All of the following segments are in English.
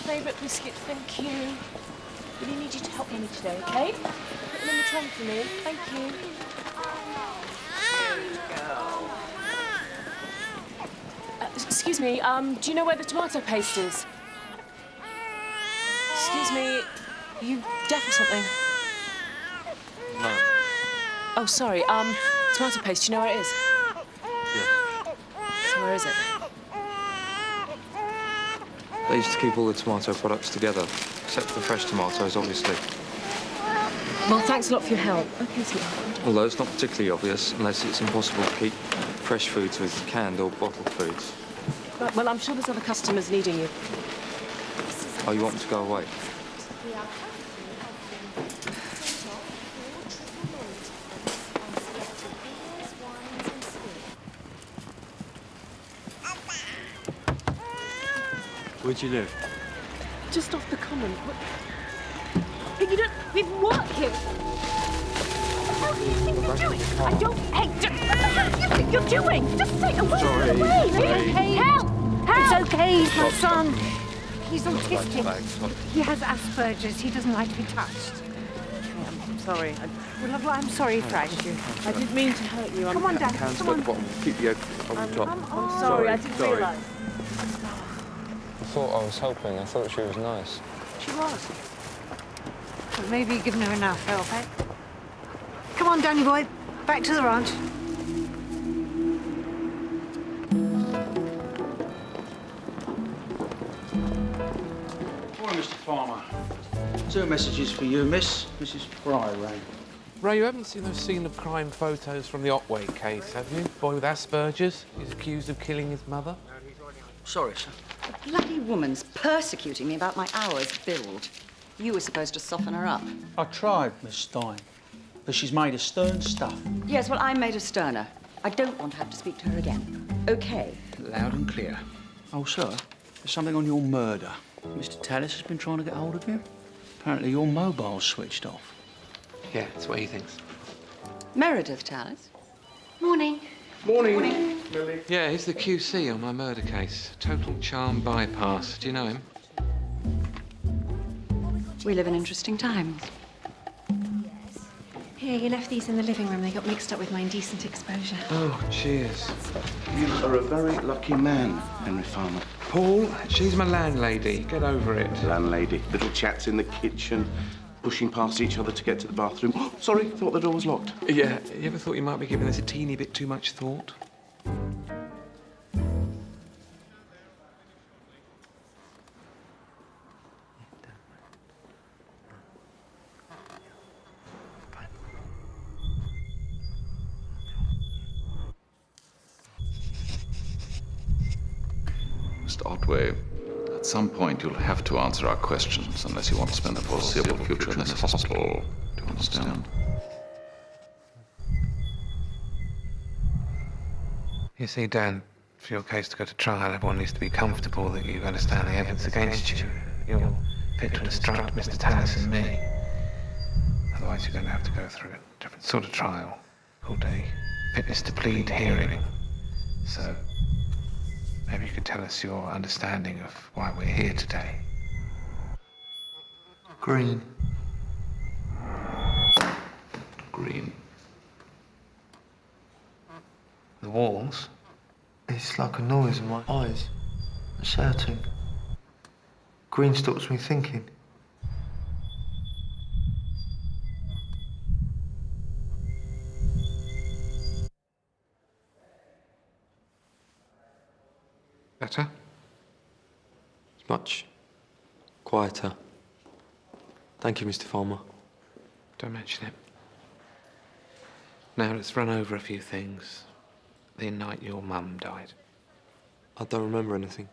favourite biscuit, thank you. Really need you to help me today, OK? Put them in the trunk for me. Thank you. There we go. Excuse me, do you know where the tomato paste is? Excuse me, are you deaf or something? No. Oh, sorry, tomato paste, do you know where it is? Yes. So where is it? They used to keep all the tomato products together, except for the fresh tomatoes, obviously. Well, thanks a lot for your help. OK, sweetheart. Although it's not particularly obvious, unless it's impossible to keep fresh foods with canned or bottled foods. Right, well, I'm sure there's other customers needing you. Oh, you want me to go away? Where'd you live? Just off the common. But you don't even work here. What do you think you're doing? I don't... Hey, what the hell do you think you're doing? Just say away, Sorry. away. Okay. Help! It's okay, he's my son. He's autistic. Sorry. He has Asperger's. He doesn't like to be touched. I'm sorry. Well, I'm sorry, Frank. I didn't mean to hurt you. Come on, Dad. Hands Come at on. the bottom. Keep the on top. I'm sorry, I didn't realise. I thought I was helping. I thought she was nice. She was. But maybe you've given her enough help, eh? Come on, Danny boy. Back to the ranch. Morning, Mr. Farmer. 2 messages for you, miss. Mrs. Fry rang. Ray, you haven't seen those scene of crime photos from the Otway case, have you? Boy with Asperger's. He's accused of killing his mother. Sorry, sir. The bloody woman's persecuting me about my hours billed. You were supposed to soften her up. I tried, Miss Stein, but she's made of stern stuff. Yes, well, I'm made of sterner. I don't want to have to speak to her again. OK? Loud and clear. Oh, sir, there's something on your murder. Mr. Tallis has been trying to get hold of you. Apparently your mobile's switched off. Yeah, that's what he thinks. Meredith Tallis. Morning. Morning. Yeah, he's the QC on my murder case. Total charm bypass. Do you know him? We live in interesting times. Here, you left these in the living room. They got mixed up with my indecent exposure. Oh, cheers. You are a very lucky man, Henry Farmer. Paul, she's my landlady. Get over it. Landlady, little chats in the kitchen, pushing past each other to get to the bathroom. Oh, sorry, thought the door was locked. Yeah, you ever thought you might be giving this a teeny bit too much thought? Mr. Otway, at some point you'll have to answer our questions unless you want to spend the foreseeable future in this hospital. Do you understand? You see, Dan, for your case to go to trial, everyone needs to be comfortable that you understand the evidence against you. You're fit to instruct Mr. Tallis and me. Otherwise, you're going to have to go through a different sort of trial called a fitness to plead hearing. So, maybe you could tell us your understanding of why we're here today. Green. Green. The walls? It's like a noise in my eyes. A shouting. Green stops me thinking. Better? It's much quieter. Thank you, Mr. Farmer. Don't mention it. Now let's run over a few things. The night your mum died. I don't remember anything.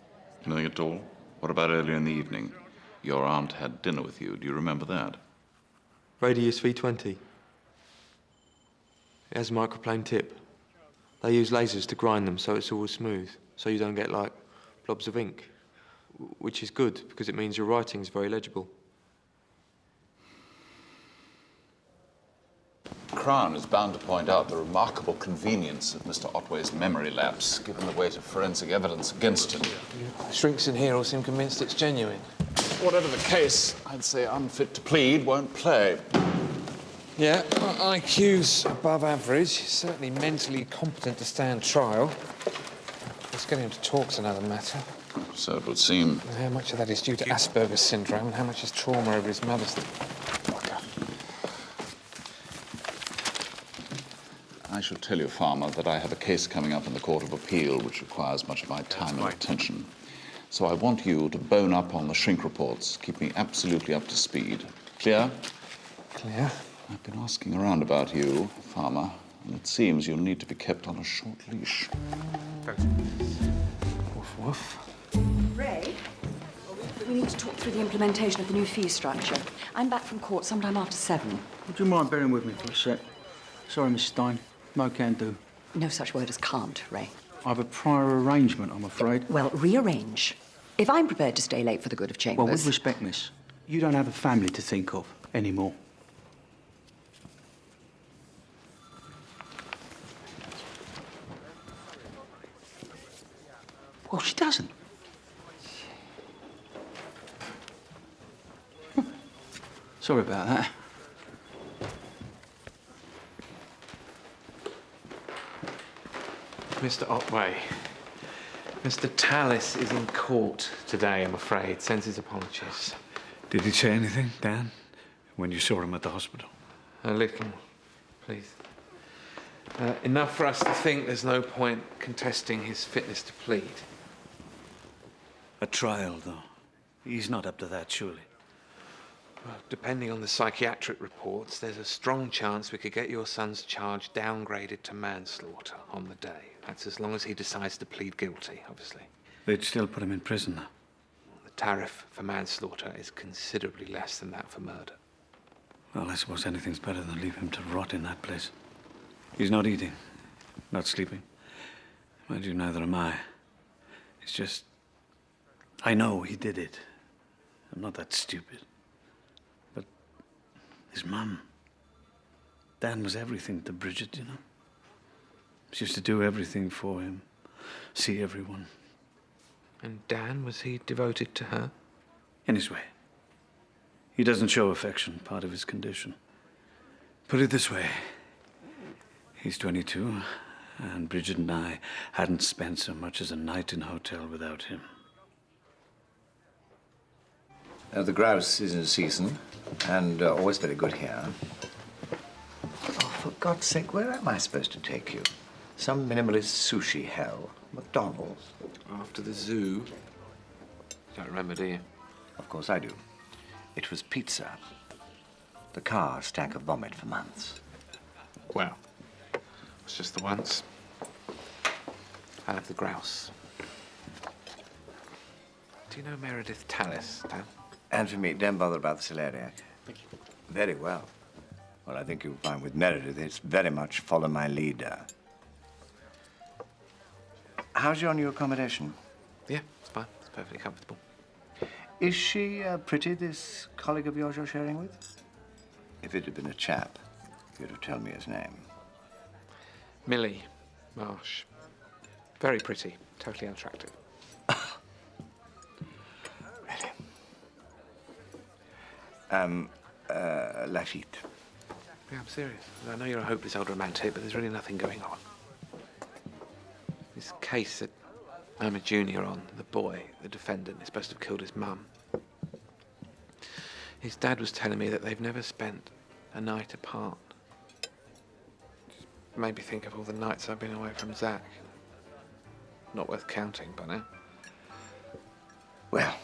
Nothing at all? What about earlier in the evening? Your aunt had dinner with you. Do you remember that? Radius V20. It has a microplane tip. They use lasers to grind them so it's all smooth, so you don't get, like, blobs of ink. Which is good, because it means your writing's very legible. Crown is bound to point out the remarkable convenience of Mr. Otway's memory lapse, given the weight of forensic evidence against him. The shrinks in here all seem convinced it's genuine. whatever the case, I'd say unfit to plead won't play. Yeah, IQ's above average. Certainly mentally competent to stand trial. Just getting him to talk's another matter. So it would seem. How much of that is due to Asperger's syndrome and how much is trauma over his mother's... I should tell you, Farmer, that I have a case coming up in the Court of Appeal which requires much of my time and attention. So I want you to bone up on the shrink reports. Keep me absolutely up to speed. Clear? Clear. I've been asking around about you, Farmer, and it seems you'll need to be kept on a short leash. Woof, woof. Ray, we need to talk through the implementation of the new fee structure. I'm back from court sometime after 7. Would you mind bearing with me for a sec? Sorry, Miss Stein. No can do. No such word as can't, Ray. I've a prior arrangement, I'm afraid. Well, rearrange. If I'm prepared to stay late for the good of Chambers... Well, with respect, miss, you don't have a family to think of anymore. Well, she doesn't. Sorry about that. Mr. Otway, Mr. Tallis is in court today, I'm afraid. Sends his apologies. Did he say anything, Dan, when you saw him at the hospital? A little, please. Enough for us to think there's no point contesting his fitness to plead. A trial, though. He's not up to that, surely. Well, depending on the psychiatric reports, there's a strong chance we could get your son's charge downgraded to manslaughter on the day. That's as long as he decides to plead guilty, obviously. They'd still put him in prison, though. The tariff for manslaughter is considerably less than that for murder. Well, I suppose anything's better than leave him to rot in that place. He's not eating, not sleeping. Mind you, neither am I. It's just... I know he did it. I'm not that stupid. But his mum... Dan was everything to Bridget, you know? She used to do everything for him, see everyone. And Dan, was he devoted to her? In his way. He doesn't show affection, part of his condition. Put it this way. He's 22, and Bridget and I hadn't spent so much as a night in a hotel without him. The grouse is in season, and always very good here. Oh, for God's sake, where am I supposed to take you? Some minimalist sushi hell? McDonald's? After the zoo. You don't remember, do you? Of course I do. It was pizza. The car stank of vomit for months. Well, it's just the once. I'll have the grouse. Do you know Meredith Tallis, Dan? And for me, don't bother about the celeriac. Thank you. Very well. Well, I think you'll find with Meredith, it's very much follow my leader. How's your new accommodation? Yeah, it's fine. It's perfectly comfortable. Is she pretty, this colleague of yours you're sharing with? If it had been a chap, you'd have told me his name. Millie Marsh. Very pretty. Totally unattractive. Really? Lafitte. Yeah, I'm serious. I know you're a hopeless old romantic, but there's really nothing going on. This case that I'm a junior on, the boy, the defendant, is supposed to have killed his mum. His dad was telling me that they've never spent a night apart. Just made me think of all the nights I've been away from Zach. Not worth counting, but eh? Well,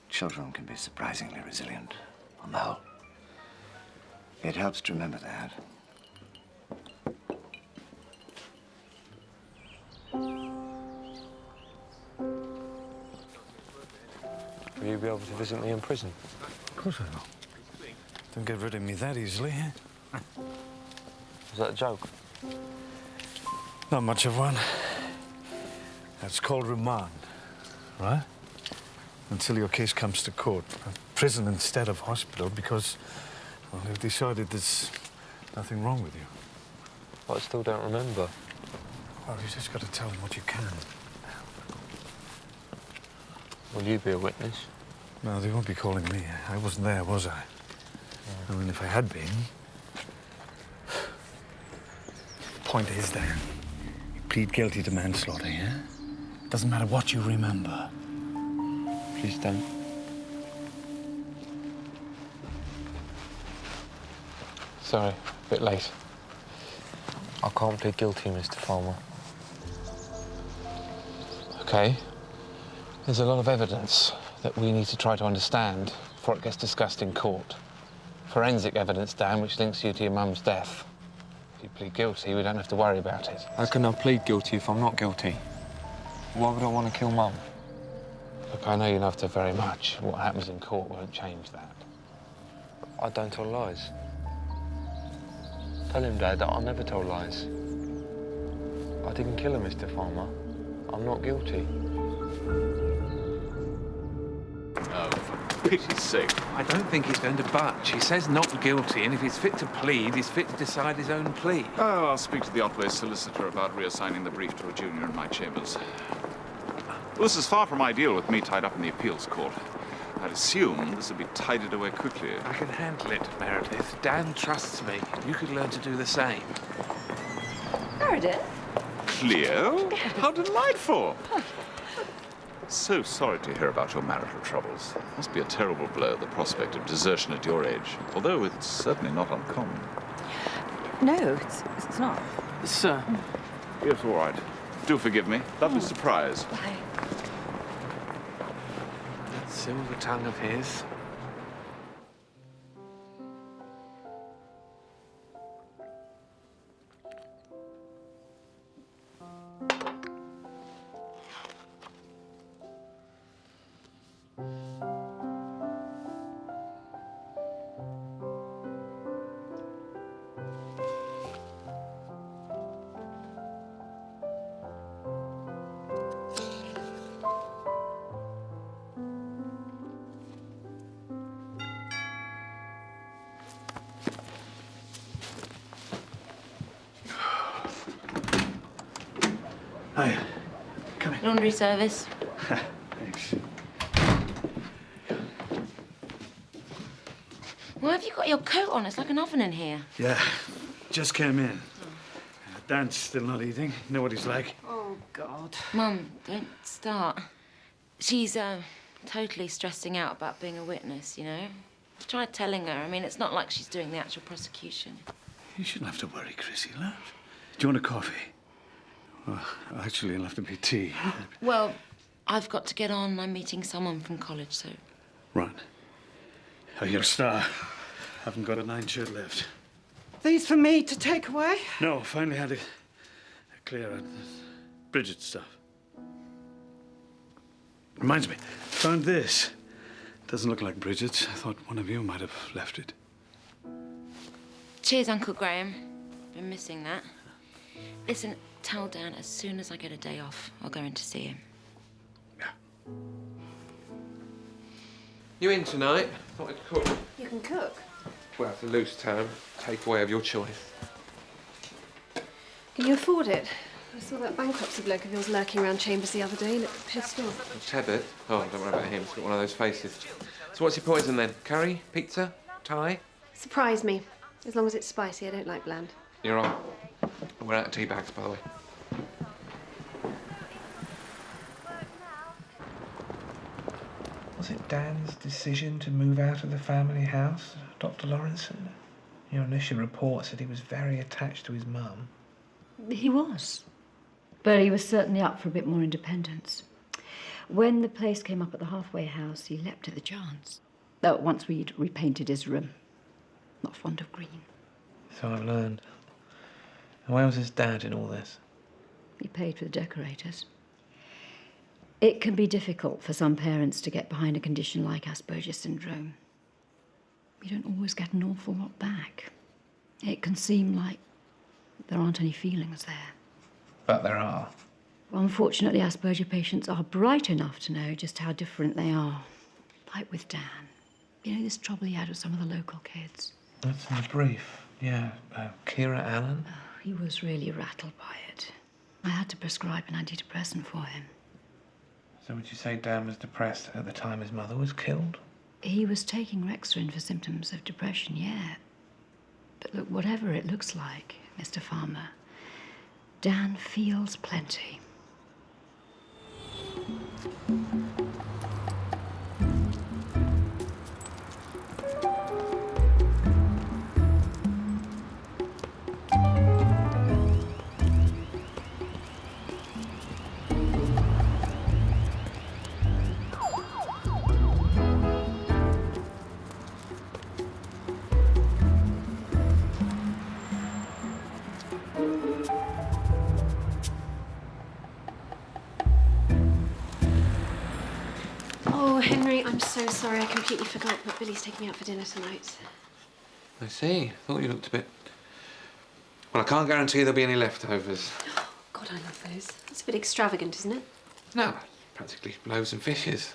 children can be surprisingly resilient, on the whole. It helps to remember that. Will you be able to visit me in prison? Of course I will. Don't get rid of me that easily, eh? Is that a joke? Not much of one. That's called remand, right? Until your case comes to court. Prison instead of hospital because, well, they've decided there's nothing wrong with you. But I still don't remember. Well, you just got to tell them what you can. Will you be a witness? No, they won't be calling me. I wasn't there, was I? I mean, if I had been... Point is, Dan, you plead guilty to manslaughter, yeah? Doesn't matter what you remember. Please don't. Sorry, a bit late. I can't plead guilty, Mr. Farmer. OK. There's a lot of evidence that we need to try to understand before it gets discussed in court. Forensic evidence, Dan, which links you to your mum's death. If you plead guilty, we don't have to worry about it. How can I plead guilty if I'm not guilty? Why would I want to kill Mum? Look, I know you loved her very much. What happens in court won't change that. I don't tell lies. Tell him, Dad, that I never tell lies. I didn't kill her, Mr. Farmer. I'm not guilty. Oh, for pity's sake. I don't think he's going to budge. He says not guilty, and if he's fit to plead, he's fit to decide his own plea. Oh, I'll speak to the Otway solicitor about reassigning the brief to a junior in my chambers. Well, this is far from ideal with me tied up in the appeals court. I'd assume this would be tidied away quickly. I can handle it, Meredith. Dan trusts me. You could learn to do the same. Meredith? Cleo? How delightful! So sorry to hear about your marital troubles. Must be a terrible blow, the prospect of desertion at your age. Although it's certainly not uncommon. No, it's not. Sir. Yes, all right. Do forgive me. Lovely surprise. Bye. That silver tongue of his. Hiya. Come in. Laundry service. Thanks. Why have you got your coat on? It's like an oven in here. Yeah, just came in. Dan's still not eating. Know what he's like. Oh, God. Mum, don't start. She's totally stressing out about being a witness, you know? I tried telling her. I mean, it's not like she's doing the actual prosecution. You shouldn't have to worry, Chrissy, love. Do you want a coffee? Well, actually, it'll have to be tea. Well, I've got to get on. I'm meeting someone from college, so... Right. Oh, you're a star. Haven't got a 9-shirt left. These for me to take away? No, finally had to clear out Bridget's stuff. Reminds me, found this. Doesn't look like Bridget's. I thought one of you might have left it. Cheers, Uncle Graham. Been missing that. Listen, tell Dan as soon as I get a day off, I'll go in to see him. Yeah. You in tonight? Thought I'd cook. You can cook. Well, it's a loose term. Takeaway of your choice. Can you afford it? I saw that bankruptcy bloke of yours lurking around chambers the other day. He looked pissed off. Tebbit? Oh, don't worry about him. He's got one of those faces. So what's your poison then? Curry? Pizza? Thai? Surprise me. As long as it's spicy, I don't like bland. You're on. We're out of tea bags, by the way. Was it Dan's decision to move out of the family house, Dr. Lawrenson? Your initial report said he was very attached to his mum. He was. But he was certainly up for a bit more independence. When the place came up at the halfway house, he leapt at the chance. Though once we'd repainted his room. Not fond of green. So I've learned. And where was his dad in all this? He paid for the decorators. It can be difficult for some parents to get behind a condition like Asperger syndrome. You don't always get an awful lot back. It can seem like there aren't any feelings there. But there are. Well, unfortunately, Asperger patients are bright enough to know just how different they are. Like with Dan. You know this trouble he had with some of the local kids? That's in the brief. Yeah, Kira Allen. Oh, he was really rattled by it. I had to prescribe an antidepressant for him. So would you say Dan was depressed at the time his mother was killed? He was taking Rexrin for symptoms of depression, yeah. But look, whatever it looks like, Mr. Farmer, Dan feels plenty. Oh, Henry, I'm so sorry. I completely forgot, but Billy's taking me out for dinner tonight. I see. Thought you looked a bit... Well, I can't guarantee there'll be any leftovers. Oh, God, I love those. That's a bit extravagant, isn't it? No, practically loaves and fishes.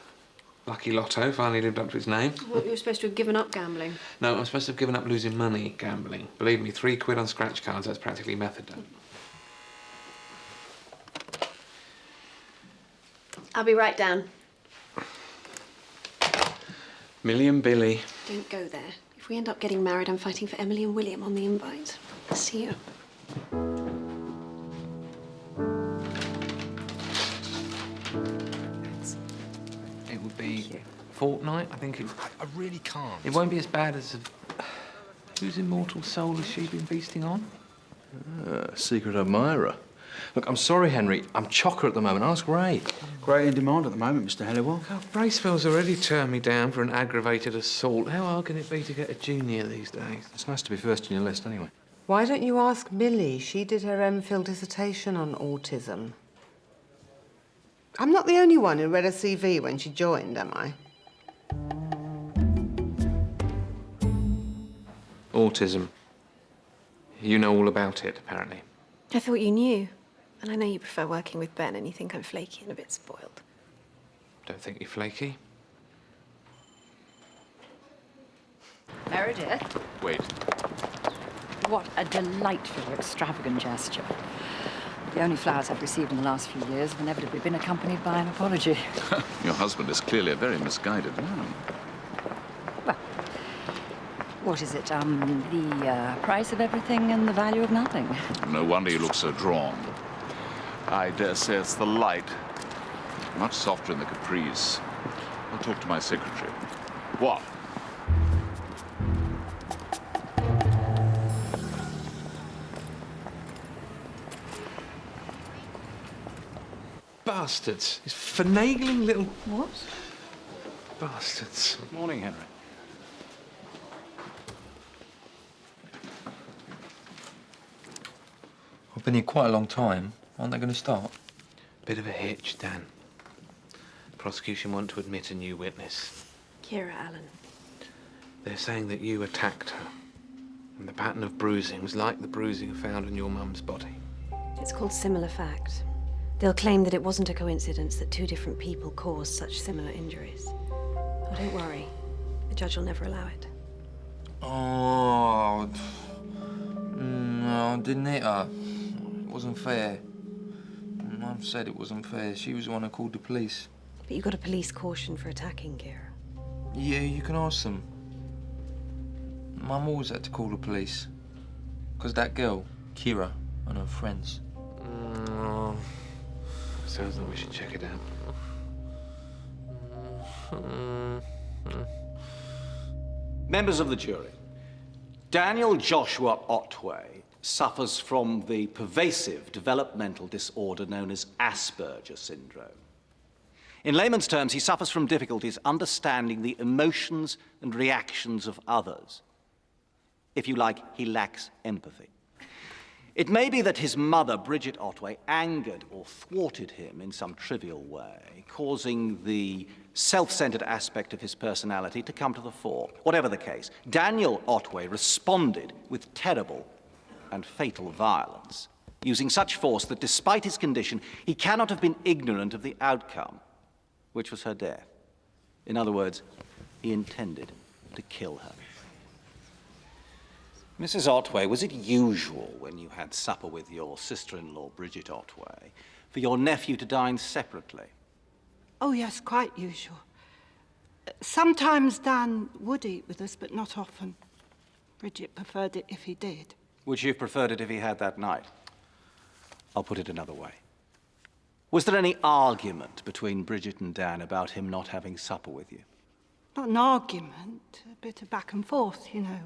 Lucky Lotto finally lived up to its name. I thought you were supposed to have given up gambling. No, I'm supposed to have given up losing money gambling. Believe me, £3 on scratch cards, that's practically methadone. I'll be right down. Millie and Billy. Don't go there. If we end up getting married, I'm fighting for Emily and William on the invite. See you. It would be a fortnight, I think. I really can't. It won't be as bad as... Whose immortal soul has she been feasting on? Secret admirer. Look, I'm sorry, Henry. I'm chocker at the moment. Ask Ray. Great in demand at the moment, Mr. Helliwell. Oh, Braceville's already turned me down for an aggravated assault. How hard can it be to get a junior these days? It's nice to be first in your list, anyway. Why don't you ask Millie? She did her MPhil dissertation on autism. I'm not the only one who read her CV when she joined, am I? Autism. You know all about it, apparently. I thought you knew. And I know you prefer working with Ben and you think I'm flaky and a bit spoiled. Don't think you're flaky. Meredith? Wait. What a delightfully extravagant gesture. The only flowers I've received in the last few years have inevitably been accompanied by an apology. Your husband is clearly a very misguided man. Well, what is it? The price of everything and the value of nothing. No wonder you look so drawn. I dare say it's the light. Much softer in the capris. I'll talk to my secretary. What? Bastards. These finagling little... What? Bastards. Morning, Henry. I've been here quite a long time. Aren't they going to start? Bit of a hitch, Dan. The prosecution want to admit a new witness. Kira Allen. They're saying that you attacked her. And the pattern of bruising was like the bruising found on your mum's body. It's called similar fact. They'll claim that it wasn't a coincidence that two different people caused such similar injuries. Oh, don't worry. The judge will never allow it. Oh, no, I didn't hit her. It wasn't fair. Mum said it wasn't fair. She was the one who called the police. But you got a police caution for attacking Kira. Yeah, you can ask them. Mum always had to call the police. Because that girl, Kira, and her friends. Sounds like we should check it out. Members of the jury, Daniel Joshua Otway suffers from the pervasive developmental disorder known as Asperger syndrome. In layman's terms, he suffers from difficulties understanding the emotions and reactions of others. If you like, he lacks empathy. It may be that his mother, Bridget Otway, angered or thwarted him in some trivial way, causing the self-centered aspect of his personality to come to the fore. Whatever the case, Daniel Otway responded with terrible and fatal violence, using such force that despite his condition, he cannot have been ignorant of the outcome, which was her death. In other words, he intended to kill her. Mrs. Otway, was it usual when you had supper with your sister-in-law, Bridget Otway, for your nephew to dine separately? Oh, yes, quite usual. Sometimes Dan would eat with us, but not often. Bridget preferred it if he did. Would you have preferred it if he had that night? I'll put it another way. Was there any argument between Bridget and Dan about him not having supper with you? Not an argument, a bit of back and forth, you know.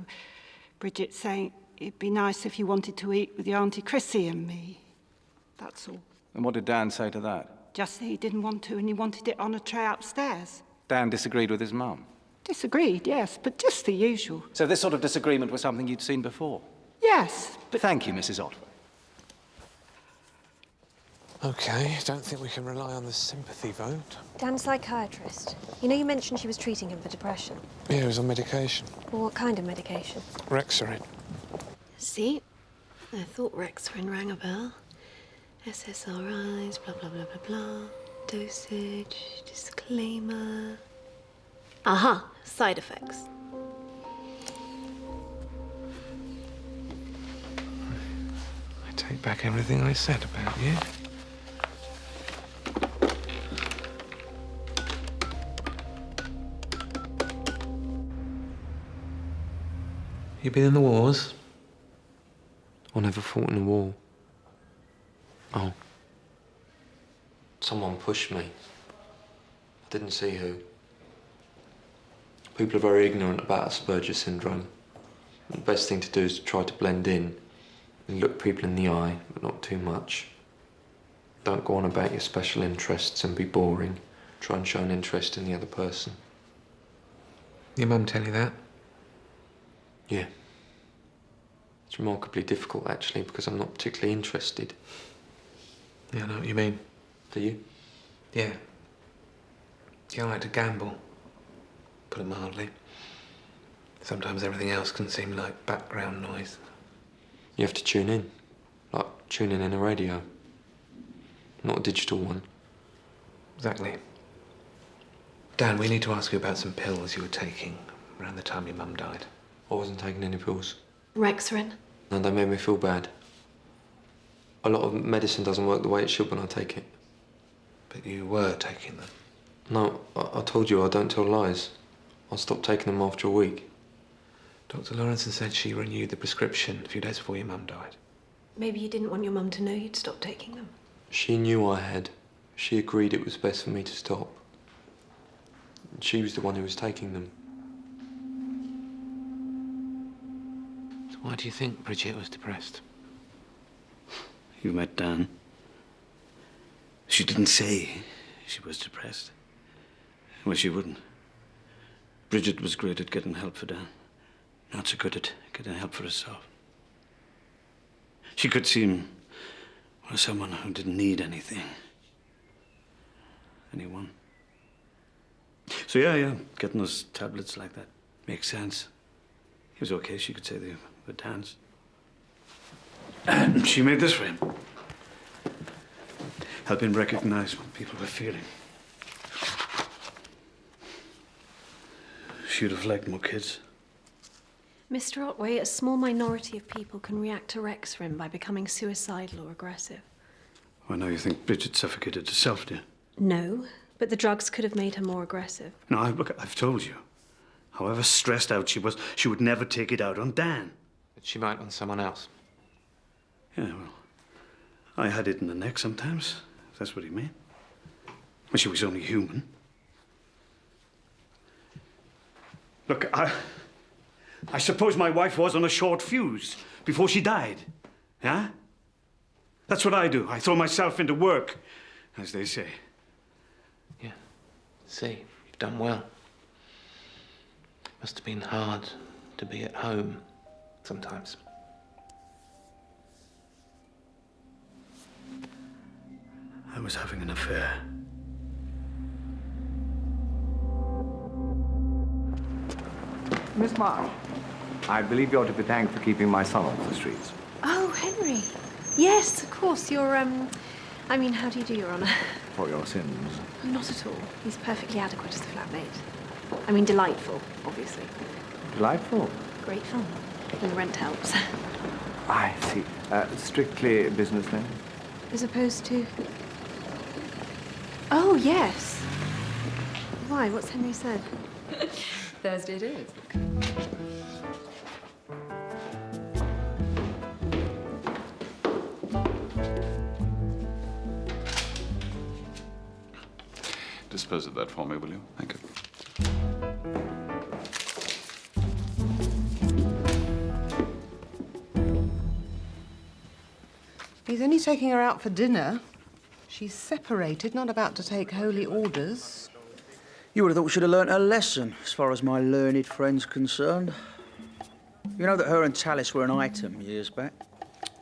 Bridget saying it'd be nice if you wanted to eat with your Auntie Chrissy and me. That's all. And what did Dan say to that? Just that he didn't want to and he wanted it on a tray upstairs. Dan disagreed with his mum? Disagreed, yes, but just the usual. So this sort of disagreement was something you'd seen before? Yes, but... Thank you, Mrs. Otway. OK, don't think we can rely on the sympathy vote. Dan's psychiatrist. You know you mentioned she was treating him for depression. Yeah, he was on medication. Well, what kind of medication? Rexarin. See? I thought Rexarin rang a bell. SSRIs, blah, blah, blah, blah, blah. Dosage, disclaimer. Aha, side effects. I take back everything I said about you. You been in the wars? I never fought in a war. Oh. Someone pushed me. I didn't see who. People are very ignorant about Asperger syndrome. The best thing to do is to try to blend in and look people in the eye, but not too much. Don't go on about your special interests and be boring. Try and show an interest in the other person. Your mum tell you that? Yeah. It's remarkably difficult, actually, because I'm not particularly interested. Yeah, I know what you mean. Do you? Yeah. You like to gamble, put it mildly. Sometimes everything else can seem like background noise. You have to tune in, like tuning in a radio. Not a digital one. Exactly. Dan, we need to ask you about some pills you were taking around the time your mum died. I wasn't taking any pills. Rexarin? No, they made me feel bad. A lot of medicine doesn't work the way it should when I take it. But you were taking them? No, I told you I don't tell lies. I stopped taking them after a week. Dr. Lawrenson said she renewed the prescription a few days before your mum died. Maybe you didn't want your mum to know you'd stopped taking them. She knew I had. She agreed it was best for me to stop. She was the one who was taking them. So why do you think Bridget was depressed? You met Dan. She didn't say she was depressed. Well, she wouldn't. Bridget was great at getting help for Dan. Not so good at getting help for herself. She could seem, well, someone who didn't need anything. Anyone. So yeah, getting those tablets like that makes sense. It was okay, she could say they were Dan's. And she made this for him. Help him recognize what people were feeling. She'd have liked more kids. Mr. Otway, a small minority of people can react to Rexarin by becoming suicidal or aggressive. Well, now you think Bridget suffocated herself, do you? No, but the drugs could have made her more aggressive. No, I've told you. However stressed out she was, she would never take it out on Dan. But she might on someone else. Yeah, well, I had it in the neck sometimes, if that's what you mean. Well, she was only human. Look, I suppose my wife was on a short fuse before she died. Yeah? That's what I do. I throw myself into work, as they say. Yeah. See, you've done well. Must have been hard to be at home sometimes. I was having an affair. Miss Marsh, I believe you're to be thanked for keeping my son off the streets. Oh, Henry. Yes, of course. You're, I mean, how do you do, Your Honour? For your sins. Not at all. He's perfectly adequate as a flatmate. I mean, delightful, obviously. Delightful. Great fun. And the rent helps. I see. Strictly business then? As opposed to... Oh, yes. Why? What's Henry said? Thursday it is. Dispose of that for me, will you? Thank you. He's only taking her out for dinner. She's separated, not about to take holy orders. You would have thought she'd have learnt her lesson, as far as my learned friend's concerned. You know that her and Tallis were an item years back?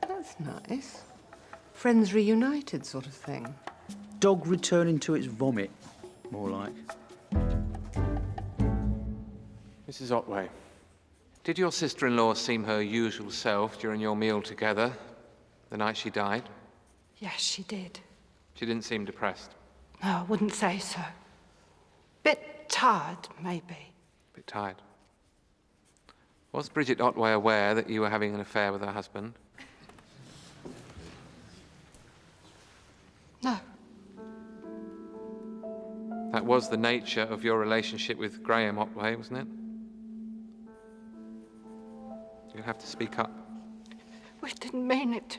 That's nice. Friends reunited sort of thing. Dog returning to its vomit, more like. Mrs. Otway, did your sister-in-law seem her usual self during your meal together the night she died? Yes, she did. She didn't seem depressed. No, I wouldn't say so. Bit tired, maybe. A bit tired. Was Bridget Otway aware that you were having an affair with her husband? No. That was the nature of your relationship with Graham Otway, wasn't it? You'll have to speak up. We didn't mean it.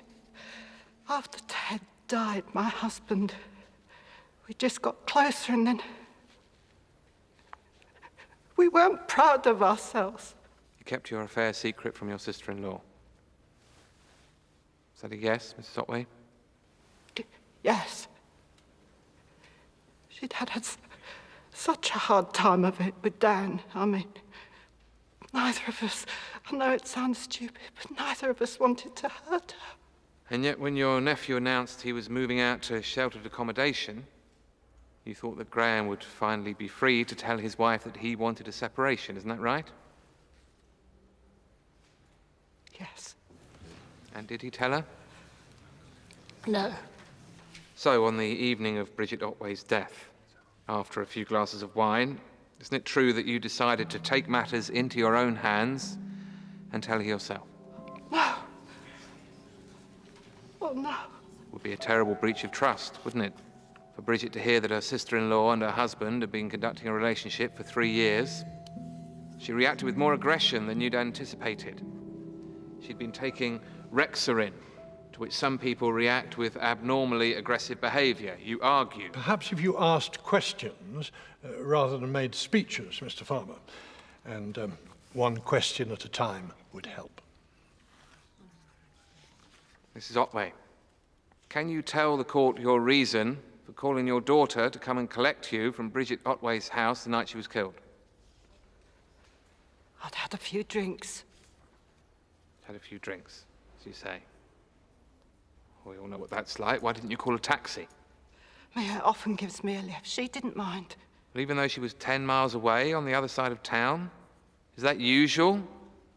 After Ted died, my husband, we just got closer and then we weren't proud of ourselves. You kept your affair secret from your sister-in-law. Is that a yes, Mrs. Otway? Yes. She'd had such a hard time of it with Dan. I mean, neither of us, I know it sounds stupid, but neither of us wanted to hurt her. And yet when your nephew announced he was moving out to sheltered accommodation, you thought that Graham would finally be free to tell his wife that he wanted a separation, isn't that right? Yes. And did he tell her? No. So, on the evening of Bridget Otway's death, after a few glasses of wine, isn't it true that you decided to take matters into your own hands and tell her yourself? No. Oh, no. It would be a terrible breach of trust, wouldn't it? For Bridget to hear that her sister-in-law and her husband had been conducting a relationship for 3 years. She reacted with more aggression than you'd anticipated. She'd been taking Rexarin, to which some people react with abnormally aggressive behaviour. You argued. Perhaps if you asked questions rather than made speeches, Mr. Farmer, and one question at a time would help. Mrs. Otway, can you tell the court your reason for calling your daughter to come and collect you from Bridget Otway's house the night she was killed? I'd had a few drinks. Had a few drinks, as you say. We all know what that's like. Why didn't you call a taxi? Mia often gives me a lift. She didn't mind. Well, even though she was 10 miles away on the other side of town? Is that usual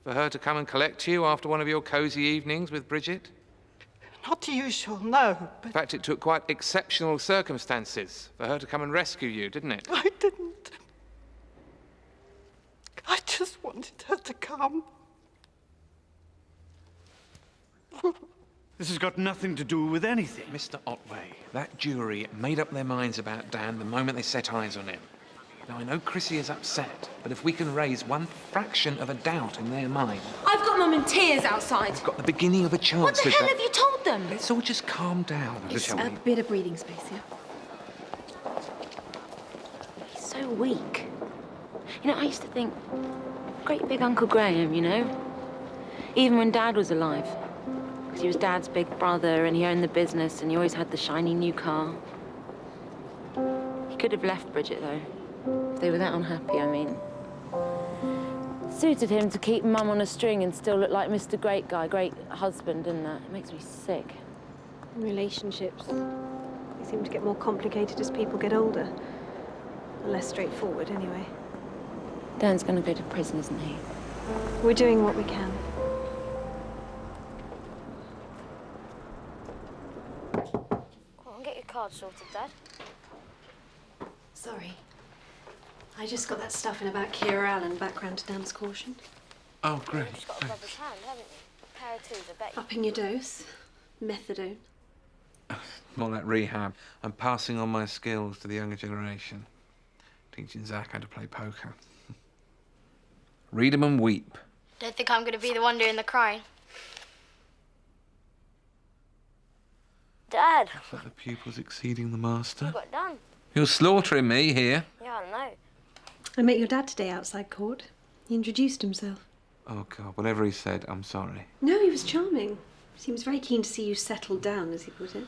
for her to come and collect you after one of your cosy evenings with Bridget? Not usual, no, but... In fact, it took quite exceptional circumstances for her to come and rescue you, didn't it? I didn't. I just wanted her to come. This has got nothing to do with anything. Mr. Otway, that jury made up their minds about Dan the moment they set eyes on him. Now, I know Chrissy is upset, but if we can raise one fraction of a doubt in their mind... I've got Mum in tears outside. We've got the beginning of a chance. What the hell that... have you told them? Let's all just calm down, Just shall a we? bit of breathing space, yeah? He's so weak. You know, I used to think, great big Uncle Graham, you know? Even when Dad was alive. Because he was Dad's big brother and he owned the business and he always had the shiny new car. He could have left Bridget, though. If they were that unhappy, I mean. Suited him to keep Mum on a string and still look like Mr. Great Guy, great husband, and that. It makes me sick. Relationships. They seem to get more complicated as people get older. Less straightforward, anyway. Dan's gonna go to prison, isn't he? We're doing what we can. Go on, get your card sorted, Dad. Sorry. I just got that stuff in about Kira Allen, background to Dan's caution. Oh, great. You've just got a rubbish hand, haven't you? Pair of twos, I bet you. Upping your dose. Methadone. More like rehab. I'm passing on my skills to the younger generation. Teaching Zach how to play poker. Read 'em and weep. Don't think I'm going to be the one doing the crying. Dad! Looks like the pupil's exceeding the master. I got done. You're slaughtering me here. Yeah, I know. I met your dad today outside court. He introduced himself. Oh, God, whatever he said, I'm sorry. No, he was charming. He was very keen to see you settled down, as he put it.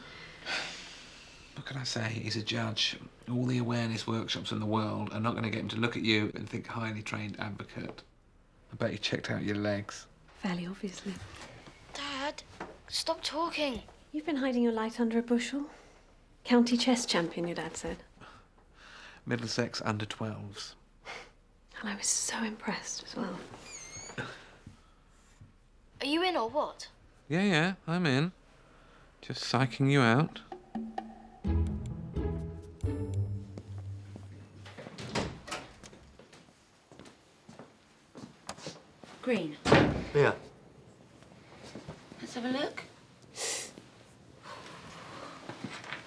What can I say? He's a judge. All the awareness workshops in the world are not going to get him to look at you and think highly trained advocate. I bet you checked out your legs. Fairly obviously. Dad, stop talking. You've been hiding your light under a bushel. County chess champion, your dad said. Middlesex under-12s. And I was so impressed as well. Are you in or what? Yeah, I'm in. Just psyching you out. Green. Yeah. Let's have a look.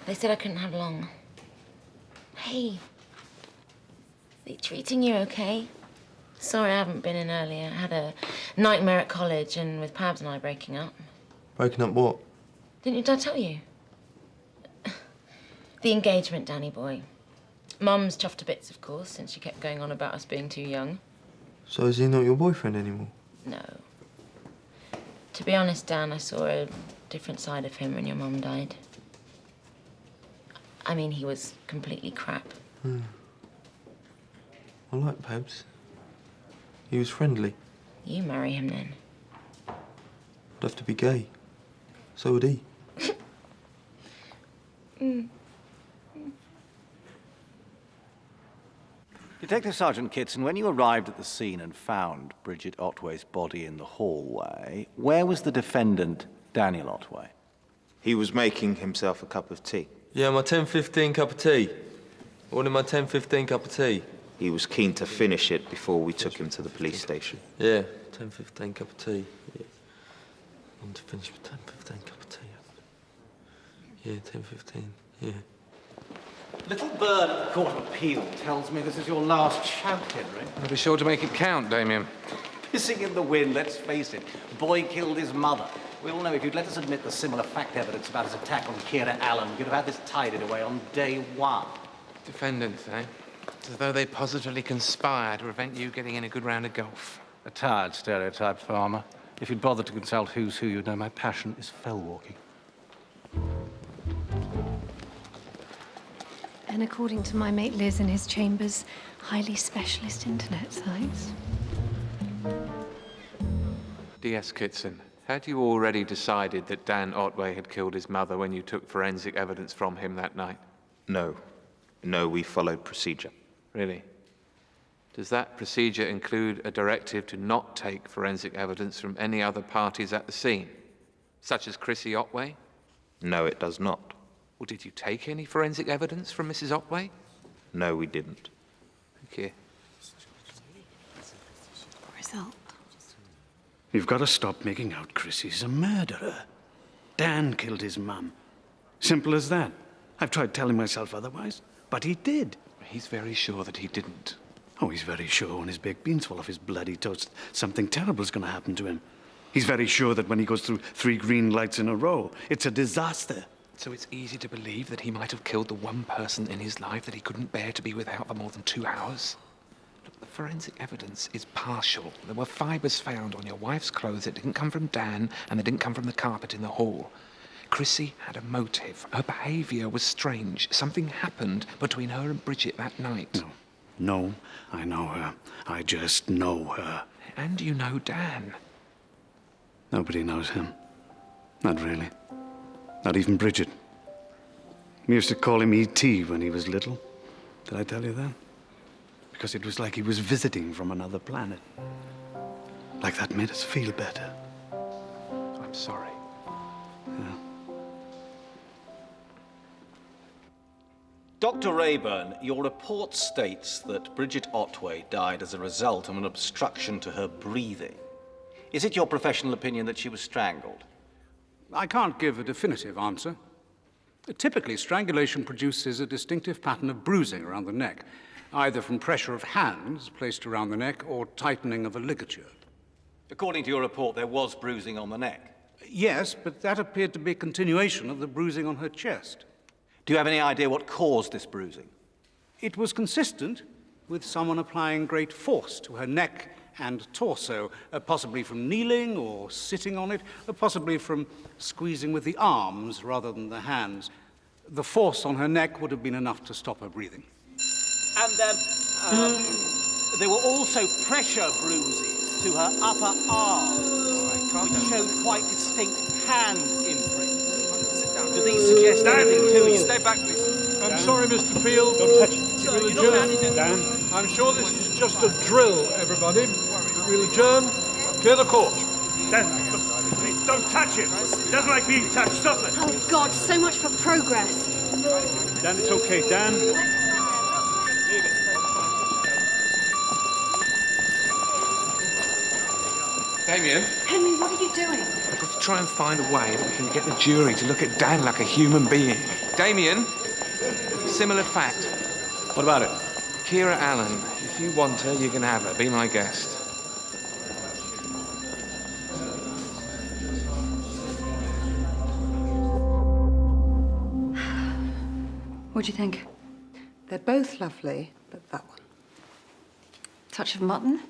They said I couldn't have long. Hey. Are they treating you okay? Sorry I haven't been in earlier. I had a nightmare at college and with Pabs and I breaking up. Breaking up what? Did I tell you? The engagement, Danny boy. Mum's chuffed to bits, of course, since she kept going on about us being too young. So is he not your boyfriend anymore? No. To be honest, Dan, I saw a different side of him when your mum died. I mean, he was completely crap. I like Pabs. He was friendly. You marry him then. I'd have to be gay. So would he. Detective Sergeant Kitson, when you arrived at the scene and found Bridget Otway's body in the hallway, where was the defendant, Daniel Otway? He was making himself a cup of tea. Yeah, my 10:15 cup of tea. I wanted my 10:15 cup of tea. He was keen to finish it before we took him to the police station. Yeah, 10:15 cup of tea. Yeah. I want to finish my 10:15 cup of tea. Yeah, 10:15. Yeah. Little bird at the Court of Appeal tells me this is your last shout, Henry. I'll be sure to make it count, Damien. Pissing in the wind, let's face it. Boy killed his mother. We all know if you'd let us admit the similar fact evidence about his attack on Kira Allen, you'd have had this tidied away on day one. Defendants, eh? It's as though they positively conspire to prevent you getting in a good round of golf. A tired stereotype, Farmer. If you'd bothered to consult who's who, you'd know my passion is fell walking. And according to my mate Liz in his chambers, highly specialist internet sites. D.S. Kitson, had you already decided that Dan Otway had killed his mother when you took forensic evidence from him that night? No. No, we followed procedure. Really? Does that procedure include a directive to not take forensic evidence from any other parties at the scene, such as Chrissy Otway? No, it does not. Well, did you take any forensic evidence from Mrs. Otway? No, we didn't. Thank you. Result. You've got to stop making out Chrissy's a murderer. Dan killed his mum. Simple as that. I've tried telling myself otherwise, but he did. He's very sure that he didn't. Oh, he's very sure when his baked beans fall off his bloody toast, something terrible's going to happen to him. He's very sure that when he goes through 3 green lights in a row, it's a disaster. So it's easy to believe that he might have killed the one person in his life that he couldn't bear to be without for more than 2 hours? Look, the forensic evidence is partial. There were fibres found on your wife's clothes that didn't come from Dan, and they didn't come from the carpet in the hall. Chrissy had a motive. Her behaviour was strange. Something happened between her and Bridget that night. No, I know her. I just know her. And you know Dan. Nobody knows him. Not really. Not even Bridget. We used to call him E.T. when he was little. Did I tell you that? Because it was like he was visiting from another planet. Like that made us feel better. I'm sorry. Yeah. Dr. Rayburn, your report states that Bridget Otway died as a result of an obstruction to her breathing. Is it your professional opinion that she was strangled? I can't give a definitive answer. Typically, strangulation produces a distinctive pattern of bruising around the neck. either from pressure of hands placed around the neck or tightening of a ligature. According to your report, there was bruising on the neck. Yes, but that appeared to be a continuation of the bruising on her chest. Do you have any idea what caused this bruising? It was consistent with someone applying great force to her neck and torso, possibly from kneeling or sitting on it, possibly from squeezing with the arms rather than the hands. The force on her neck would have been enough to stop her breathing. And there were also pressure bruises to her upper arms, which showed quite distinct hand imprints. Do these suggest anything to you? Stay back, please. I'm sorry, Mr. Field. Don't touch it. We'll adjourn. Dan. I'm sure this is just a drill, everybody. We'll adjourn. Clear the court. Dan, please, don't touch him. He doesn't like being touched. Stop it. Oh, God, so much for progress. Dan, it's okay, Dan. Damien? Henry, what are you doing? I've got to try and find a way that we can get the jury to look at Dan like a human being. Damien, similar fact. What about it? Kira Allen. If you want her, you can have her. Be my guest. What do you think? They're both lovely, but that one. Touch of mutton?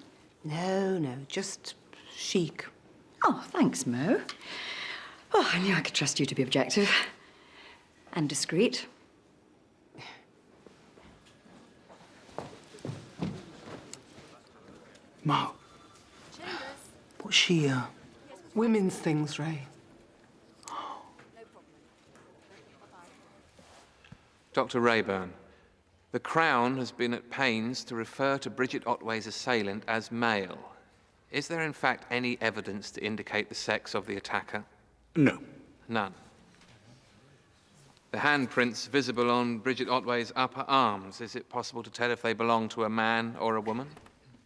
No, just chic. Oh, thanks, Mo. Oh, I knew I could trust you to be objective. And discreet. Mo. What's she, Women's things, Ray. Dr. Rayburn, the Crown has been at pains to refer to Bridget Otway's assailant as male. Is there, in fact, any evidence to indicate the sex of the attacker? No. None. The handprints visible on Bridget Otway's upper arms, is it possible to tell if they belong to a man or a woman?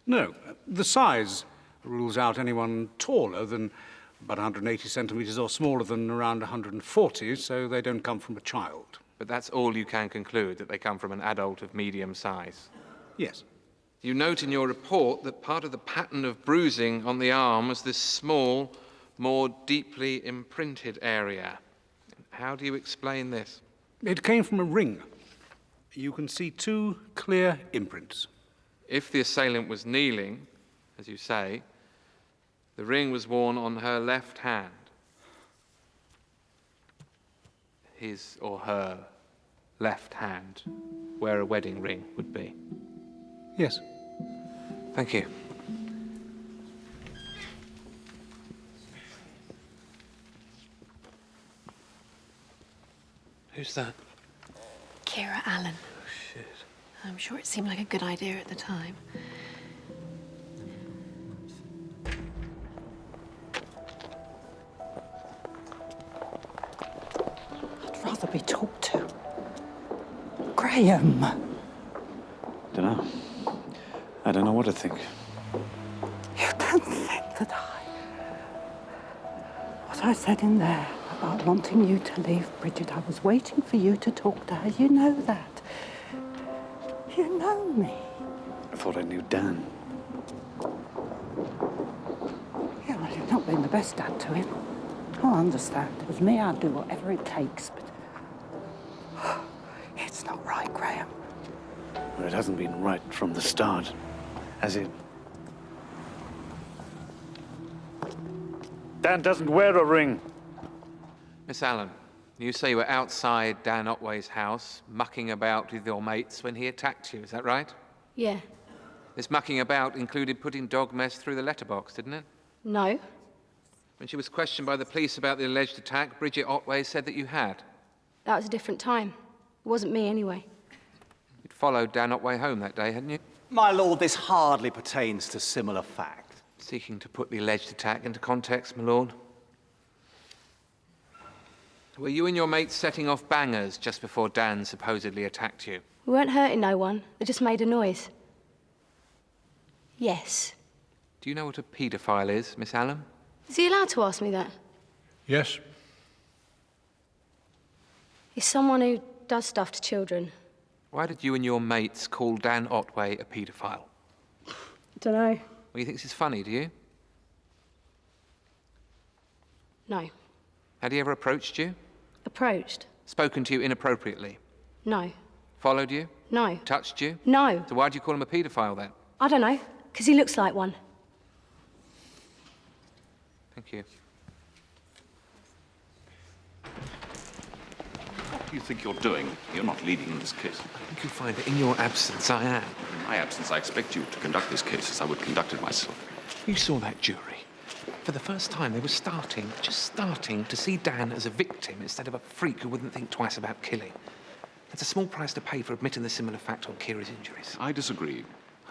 No. The size rules out anyone taller than about 180 centimetres or smaller than around 140, so they don't come from a child. But that's all you can conclude, that they come from an adult of medium size? Yes. You note in your report that part of the pattern of bruising on the arm was this small, more deeply imprinted area. How do you explain this? It came from a ring. You can see two clear imprints. If the assailant was kneeling, as you say, the ring was worn on her left hand. His or her left hand, where a wedding ring would be. Yes. Thank you. Who's that? Kira Allen. Oh, shit. I'm sure it seemed like a good idea at the time. I'd rather be talked to. Graham. Dunno. I don't know what to think. You don't think that what I said in there about wanting you to leave, Bridget, I was waiting for you to talk to her. You know that. You know me. I thought I knew Dan. Yeah, well, you've not been the best dad to him. I understand. It was me, I'd do whatever it takes, but it's not right, Graham. Well, it hasn't been right from the start. As in, Dan doesn't wear a ring. Miss Allen, you say you were outside Dan Otway's house, mucking about with your mates when he attacked you, is that right? Yeah. This mucking about included putting dog mess through the letterbox, didn't it? No. When she was questioned by the police about the alleged attack, Bridget Otway said that you had. That was a different time. It wasn't me anyway. You'd followed Dan Otway home that day, hadn't you? My lord, this hardly pertains to similar fact. Seeking to put the alleged attack into context, my lord. Were you and your mates setting off bangers just before Dan supposedly attacked you? We weren't hurting no one. They just made a noise. Yes. Do you know what a paedophile is, Miss Allen? Is he allowed to ask me that? Yes. He's someone who does stuff to children. Why did you and your mates call Dan Otway a paedophile? Dunno. Well, you think this is funny, do you? No. Had he ever approached you? Approached? Spoken to you inappropriately? No. Followed you? No. Touched you? No. So why do you call him a paedophile then? I don't know, because he looks like one. Thank you. What do you think you're doing? You're not leading in this case. I think you'll find that in your absence I am. In my absence, I expect you to conduct this case as I would conduct it myself. You saw that jury. For the first time, they were just starting to see Dan as a victim instead of a freak who wouldn't think twice about killing. It's a small price to pay for admitting the similar fact on Kira's injuries. I disagree. You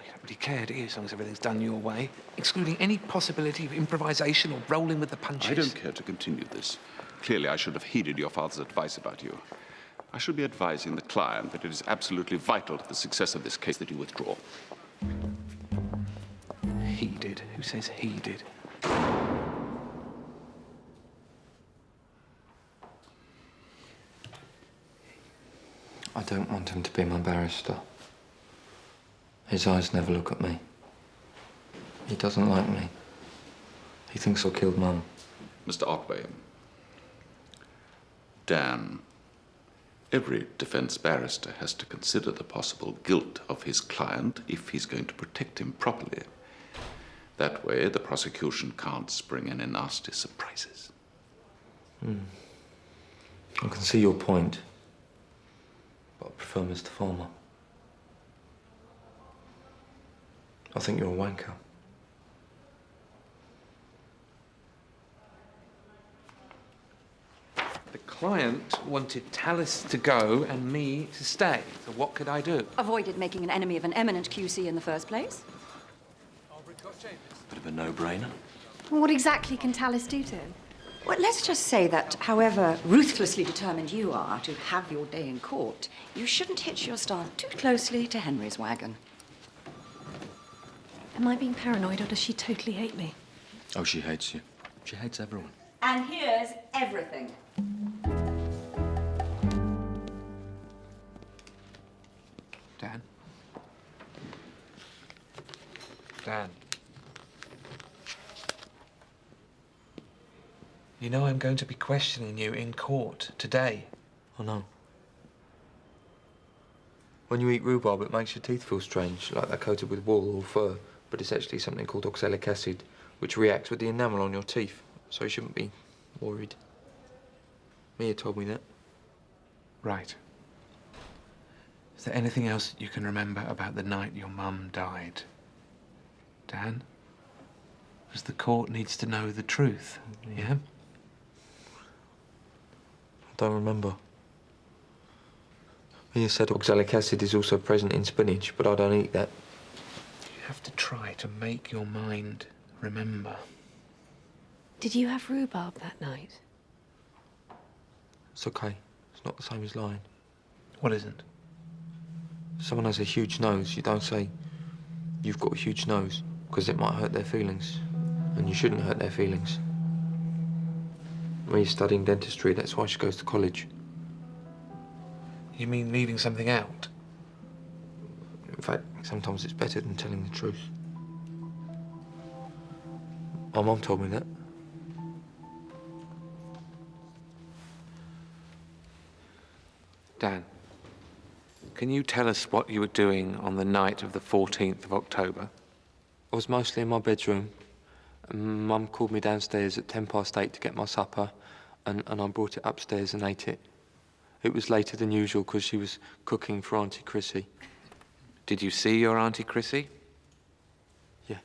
don't really care, do you, as long as everything's done your way? Excluding any possibility of improvisation or rolling with the punches. I don't care to continue this. Clearly, I should have heeded your father's advice about you. I should be advising the client that it is absolutely vital to the success of this case that you withdraw. Heeded? Who says heeded? I don't want him to be my barrister. His eyes never look at me. He doesn't like me. He thinks I killed Mum. Mr. Otway, Dan, every defense barrister has to consider the possible guilt of his client if he's going to protect him properly. That way, the prosecution can't spring any nasty surprises. I can see your point, but I prefer Mr. Farmer. I think you're a wanker. The client wanted Tallis to go and me to stay. So what could I do? Avoided making an enemy of an eminent QC in the first place. Bit of a no-brainer. What exactly can Tallis do to him? Well, let's just say that, however ruthlessly determined you are to have your day in court, you shouldn't hitch your stance too closely to Henry's wagon. Am I being paranoid, or does she totally hate me? Oh, she hates you. She hates everyone. And here's everything. Dan? Dan? You know I'm going to be questioning you in court today. I know. When you eat rhubarb, it makes your teeth feel strange, like they're coated with wool or fur, but it's actually something called oxalic acid, which reacts with the enamel on your teeth, so you shouldn't be worried. Mia told me that. Right. Is there anything else you can remember about the night your mum died? Dan? Because the court needs to know the truth, yeah? I don't remember. Mia said oxalic acid is also present in spinach, but I don't eat that. You have to try to make your mind remember. Did you have rhubarb that night? It's okay. It's not the same as lying. What isn't? If someone has a huge nose, you don't say, you've got a huge nose, because it might hurt their feelings. And you shouldn't hurt their feelings. Mia's studying dentistry, that's why she goes to college. You mean leaving something out? In fact, sometimes it's better than telling the truth. My mum told me that. Dan, can you tell us what you were doing on the night of the 14th of October? I was mostly in my bedroom. And Mum called me downstairs at 8:10 to get my supper, and I brought it upstairs and ate it. It was later than usual because she was cooking for Auntie Chrissy. Did you see your Auntie Chrissy? Yeah.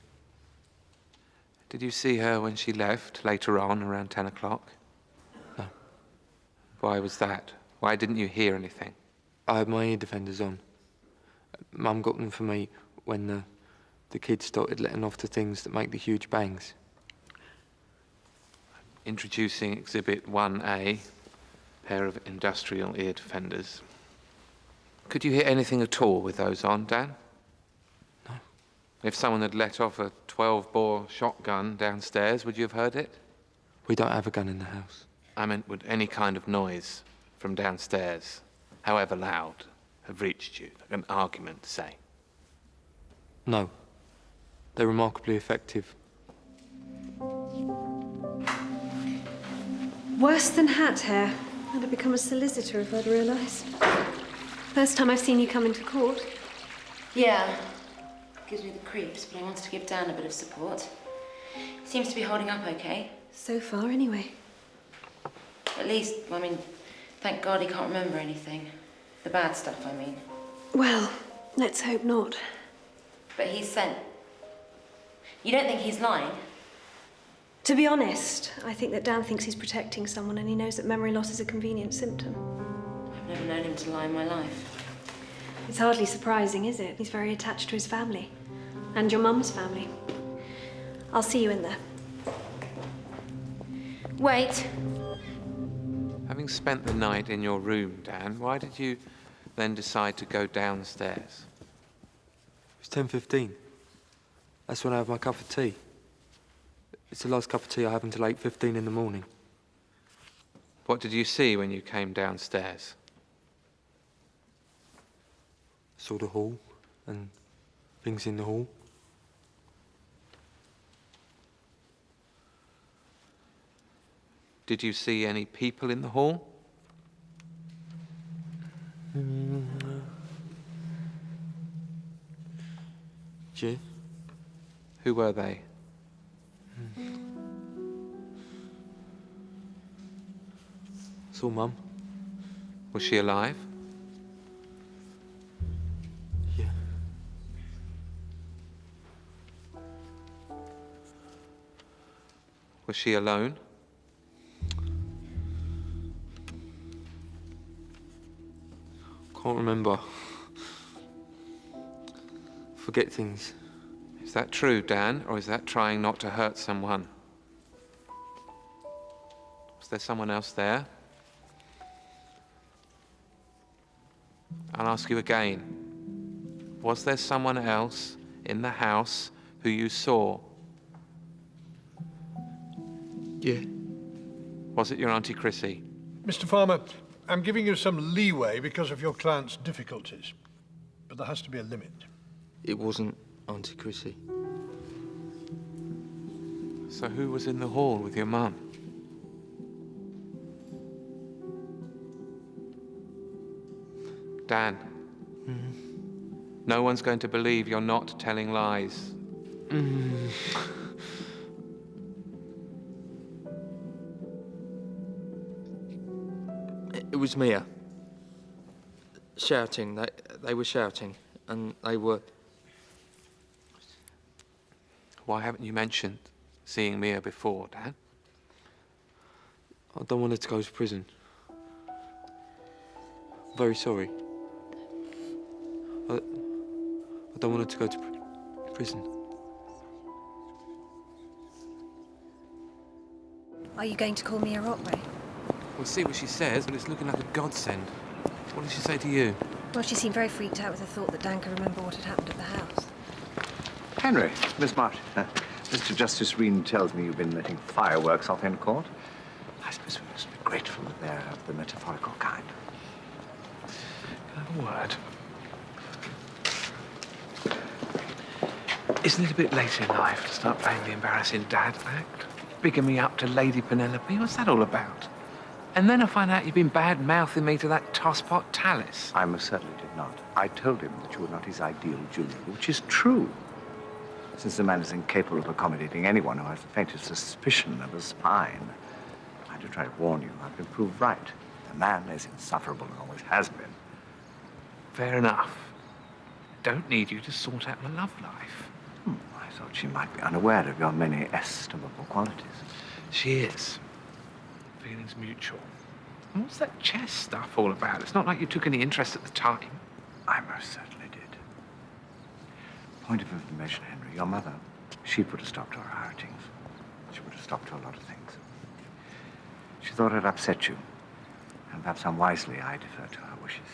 Did you see her when she left later on, around 10 o'clock? No. Why was that? Why didn't you hear anything? I had my ear defenders on. Mum got them for me when the kids started letting off the things that make the huge bangs. Introducing Exhibit 1A, pair of industrial ear defenders. Could you hear anything at all with those on, Dan? No. If someone had let off a 12-bore shotgun downstairs, would you have heard it? We don't have a gun in the house. I meant, would any kind of noise from downstairs, however loud, have reached you? Like an argument, say? No. They're remarkably effective. Worse than hat hair. I'd have become a solicitor if I'd realised. First time I've seen you come into court. Yeah. Gives me the creeps, but I wanted to give Dan a bit of support. Seems to be holding up okay. So far, anyway. At least, I mean, thank God he can't remember anything. The bad stuff, I mean. Well, let's hope not. But he's sent. You don't think he's lying? To be honest, I think that Dan thinks he's protecting someone and he knows that memory loss is a convenient symptom. I've never known him to lie in my life. It's hardly surprising, is it? He's very attached to his family. And your mum's family. I'll see you in there. Wait. Having spent the night in your room, Dan, why did you then decide to go downstairs? It's 10:15. That's when I have my cup of tea. It's the last cup of tea I have until 8:15 in the morning. What did you see when you came downstairs? Saw the hall and things in the hall. Did you see any people in the hall? Yeah. Who were they? Saw Mum. Was she alive? Yeah. Was she alone? Can't remember. Forget things. Is that true, Dan, or is that trying not to hurt someone? Was there someone else there? I'll ask you again. Was there someone else in the house who you saw? Yeah. Was it your Auntie Chrissy? Mr. Farmer, I'm giving you some leeway because of your client's difficulties. But there has to be a limit. It wasn't Auntie Chrissy. So who was in the hall with your mum? Dan. No one's going to believe you're not telling lies. It was Mia. Shouting. They were shouting. And they were... Why haven't you mentioned seeing Mia before, Dan? I don't want her to go to prison. I'm very sorry. I don't want her to go to prison. Are you going to call Mia Otway? We'll see what she says, but it's looking like a godsend. What did she say to you? Well, she seemed very freaked out with the thought that Dan could remember what had happened at the house. Henry, Miss Martin, Mr. Justice Reen tells me you've been letting fireworks off in court. I suppose we must be grateful that they're of the metaphorical kind. Can I have a word? Isn't it a bit late in life to start playing the embarrassing dad act? Bigging me up to Lady Penelope? What's that all about? And then I find out you've been bad-mouthing me to that tosspot Tallis. I most certainly did not. I told him that you were not his ideal junior, which is true. Since the man is incapable of accommodating anyone who has the faintest suspicion of a spine. I had to try to warn you. I've been proved right. The man is insufferable and always has been. Fair enough. Don't need you to sort out my love life. I thought she might be unaware of your many estimable qualities. She is. Feelings mutual. And what's that chess stuff all about? It's not like you took any interest at the time. I most certainly did. Point of information, Henry. Your mother, she put a stop to our outings. She put a stop to a lot of things. She thought it upset you. And perhaps unwisely, I defer to her wishes.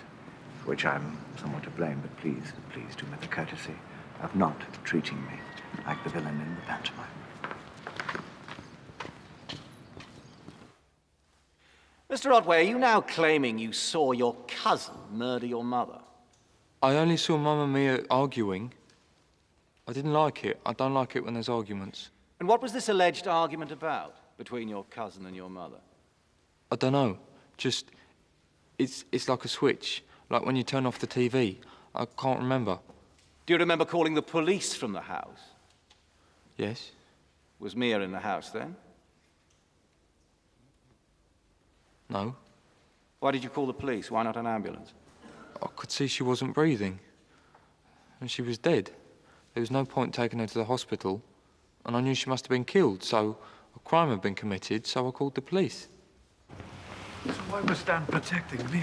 For which I'm somewhat to blame, but please do me the courtesy of not treating me like the villain in the pantomime. Mr. Otway, are you now claiming you saw your cousin murder your mother? I only saw Mum and Mia arguing. I didn't like it. I don't like it when there's arguments. And what was this alleged argument about between your cousin and your mother? I don't know. Just, it's like a switch. Like when you turn off the TV. I can't remember. Do you remember calling the police from the house? Yes. Was Mia in the house then? No. Why did you call the police? Why not an ambulance? I could see she wasn't breathing. And she was dead. There was no point taking her to the hospital. And I knew she must have been killed, so a crime had been committed, so I called the police. So why was Dan protecting me?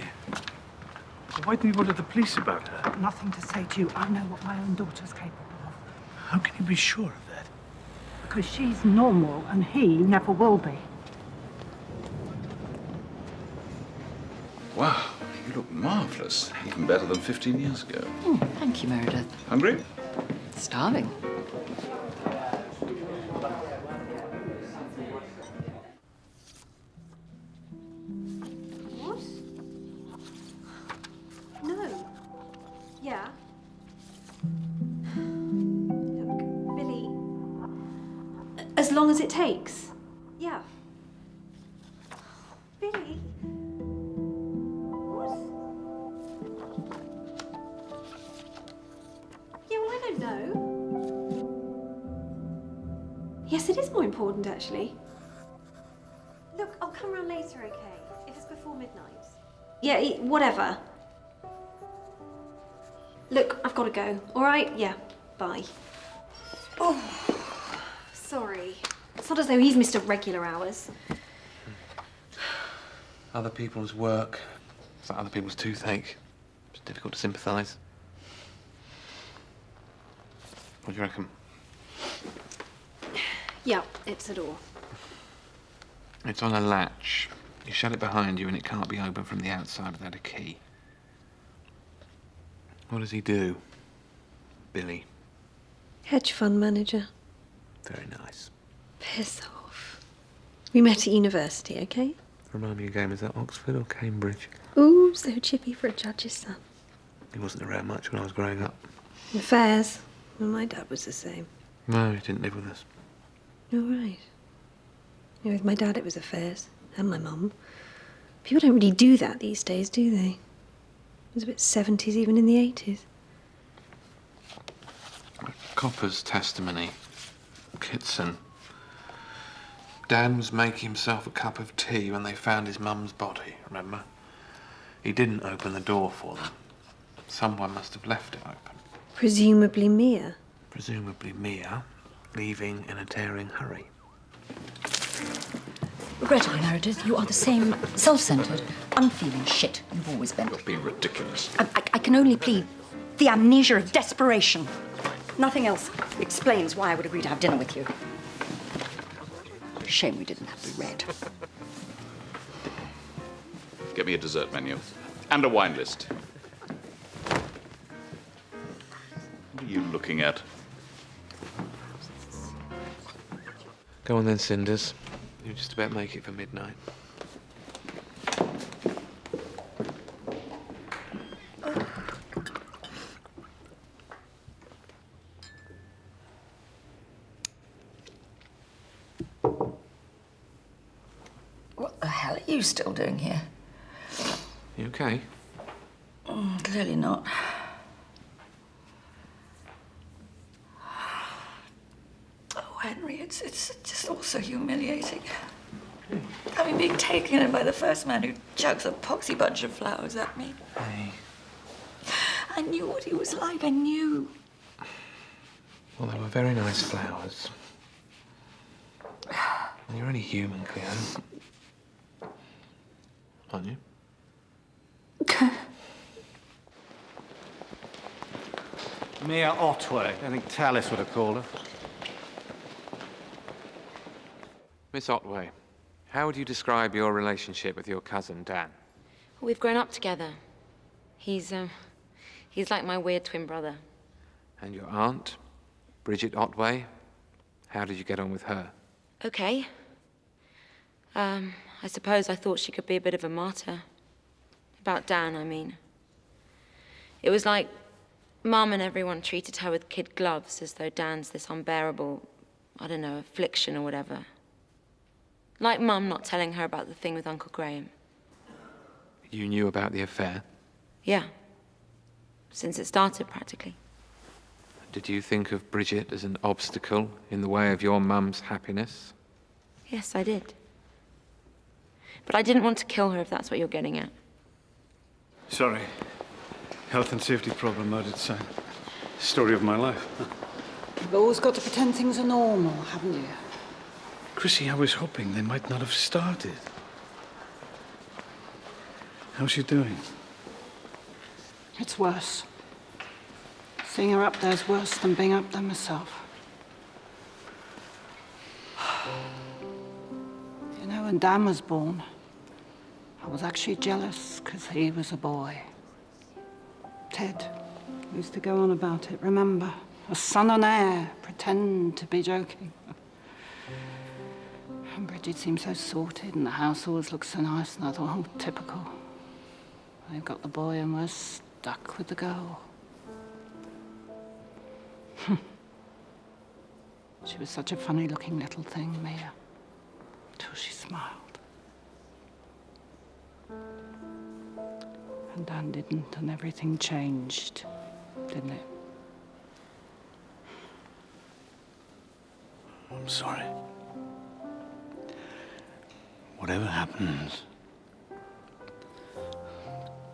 Why didn't you go to the police about her? Nothing to say to you. I know what my own daughter's capable of. How can you be sure of that? Because she's normal and he never will be. Wow, you look marvellous. Even better than 15 years ago. Oh, thank you, Meredith. Hungry? Starving. What? No. Yeah. Look, Billy. As long as it takes. Yeah. Billy. What? Yeah, well, I don't know. Yes, it is more important, actually. Look, I'll come round later, okay? If it's before midnight. Yeah, whatever. Look, I've got to go. All right? Yeah, bye. Oh, sorry. It's not as though he's Mr. Regular Hours. Other people's work. It's like other people's toothache. It's difficult to sympathise. What do you reckon? Yeah, it's a door. It's on a latch. You shut it behind you and it can't be opened from the outside without a key. What does he do? Billy. Hedge fund manager. Very nice. Piss off. We met at university, okay? Remind me again, is that Oxford or Cambridge? Ooh, so chippy for a judge's son. He wasn't around much when I was growing up. Affairs. Well, my dad was the same. No, he didn't live with us. Oh, right. Yeah, with my dad it was affairs. And my mum. People don't really do that these days, do they? It was a bit 70s, even in the 80s. Copper's testimony. Kitson. Dan was making himself a cup of tea when they found his mum's body, remember? He didn't open the door for them. Someone must have left it open. Presumably Mia. Presumably Mia, leaving in a tearing hurry. Regrettably, Meredith, you are the same self-centred, unfeeling shit you've always been. You're being ridiculous. I can only plead the amnesia of desperation. Nothing else explains why I would agree to have dinner with you. Shame we didn't have the red. Get me a dessert menu. And a wine list. What are you looking at? Go on then, Cinders. You just about make it for midnight. What the hell are you still doing here? You okay? Clearly not. Oh, Henry, it's just all so humiliating. I mean, being taken in by the first man who chucks a poxy bunch of flowers at me. Hey. I knew what he was like, I knew. Well, they were very nice flowers. You're only human, Cleo. Aren't you? Mia Otway. I think Tallis would have called her. Miss Otway, how would you describe your relationship with your cousin, Dan? We've grown up together. He's like my weird twin brother. And your aunt, Bridget Otway, how did you get on with her? Okay. I suppose I thought she could be a bit of a martyr. About Dan, I mean. It was like Mum and everyone treated her with kid gloves as though Dan's this unbearable, I don't know, affliction or whatever. Like Mum not telling her about the thing with Uncle Graham. You knew about the affair? Yeah. Since it started, practically. Did you think of Bridget as an obstacle in the way of your mum's happiness? Yes, I did. But I didn't want to kill her, if that's what you're getting at. Sorry. Health and safety problem, but it's a story of my life. You've always got to pretend things are normal, haven't you? Chrissy, I was hoping they might not have started. How's she doing? It's worse. Seeing her up there's worse than being up there myself. You know, when Dan was born, I was actually jealous because he was a boy. Ted used to go on about it, remember? A son and heir, pretend to be joking. And Bridget seemed so sorted and the house always looked so nice, and I thought, oh, typical. They've got the boy and we're stuck with the girl. She was such a funny-looking little thing, Mia, till she smiled. And Dan didn't, and everything changed, didn't it? I'm sorry. Whatever happens,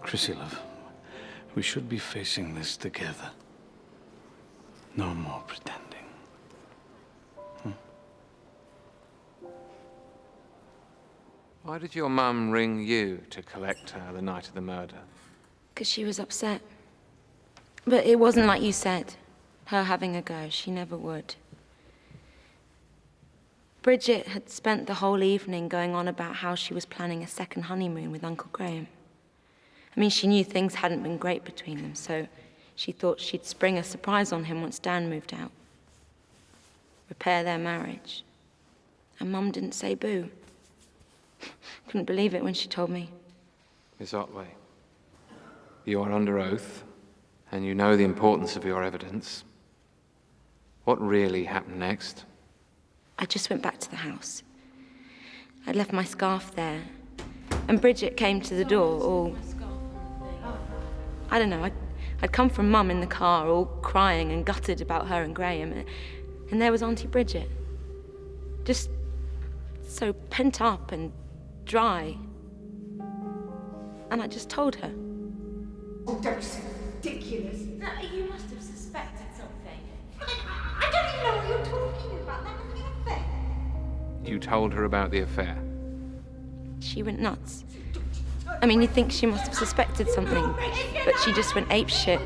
Chrissy, love, we should be facing this together. No more pretending. Why did your mum ring you to collect her the night of the murder? Because she was upset. But it wasn't like you said, her having a go. She never would. Bridget had spent the whole evening going on about how she was planning a second honeymoon with Uncle Graham. I mean, she knew things hadn't been great between them, so she thought she'd spring a surprise on him once Dan moved out. Repair their marriage. And Mum didn't say boo. Couldn't believe it when she told me. Miss Otway, you are under oath, and you know the importance of your evidence. What really happened next? I just went back to the house. I'd left my scarf there, and Bridget came to the door, all... I don't know, I'd come from Mum in the car, all crying and gutted about her and Graham, and there was Auntie Bridget. Just so pent up and dry. And I just told her. Oh, don't be so ridiculous. No, you must have suspected something. I don't even know what you're talking about. That was the affair. You told her about the affair? She went nuts. I mean, you'd think she must have suspected something, but she just went apeshit.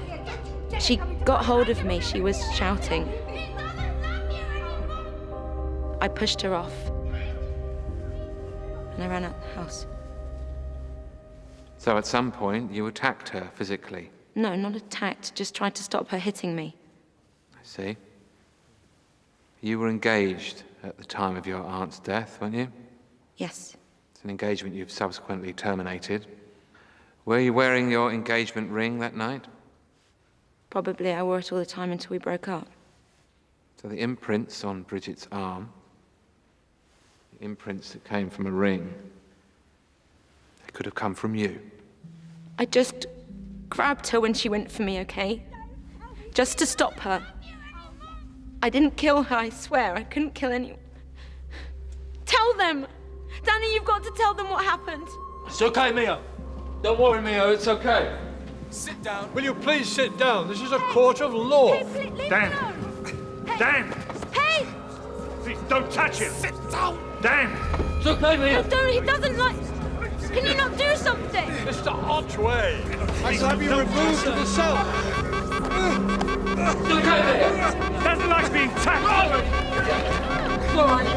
She got hold of me. She was shouting. I pushed her off. And I ran out the house. So at some point, you attacked her physically? No, not attacked. Just tried to stop her hitting me. I see. You were engaged at the time of your aunt's death, weren't you? Yes. It's an engagement you've subsequently terminated. Were you wearing your engagement ring that night? Probably. I wore it all the time until we broke up. So the imprints on Bridget's arm, the imprints that came from a ring, they could have come from you. I just grabbed her when she went for me, okay? Just to stop her. I didn't kill her, I swear. I couldn't kill anyone. Tell them! Danny, you've got to tell them what happened. It's okay, Mia. Don't worry, Mia, it's okay. Sit down. Will you please sit down? This is a court of law. Hey, leave Dan! me alone. Hey. Dan! Hey! Please, don't touch him! Sit down! Dan! It's okay, Mia. No, don't, he doesn't like... Can you not do something? Mr. Otway, I shall have you removed to the cell. It's okay, Mia. Doesn't like being touched! It's all right, it's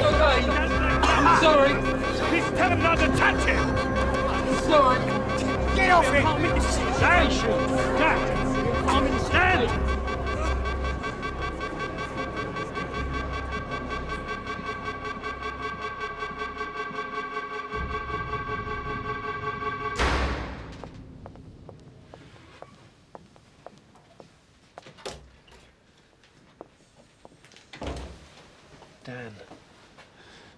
okay. I'm sorry. Please tell him not to touch him! It's all right. Get off me! I'm in this situation! Dan! I'm in... Dan! Dan,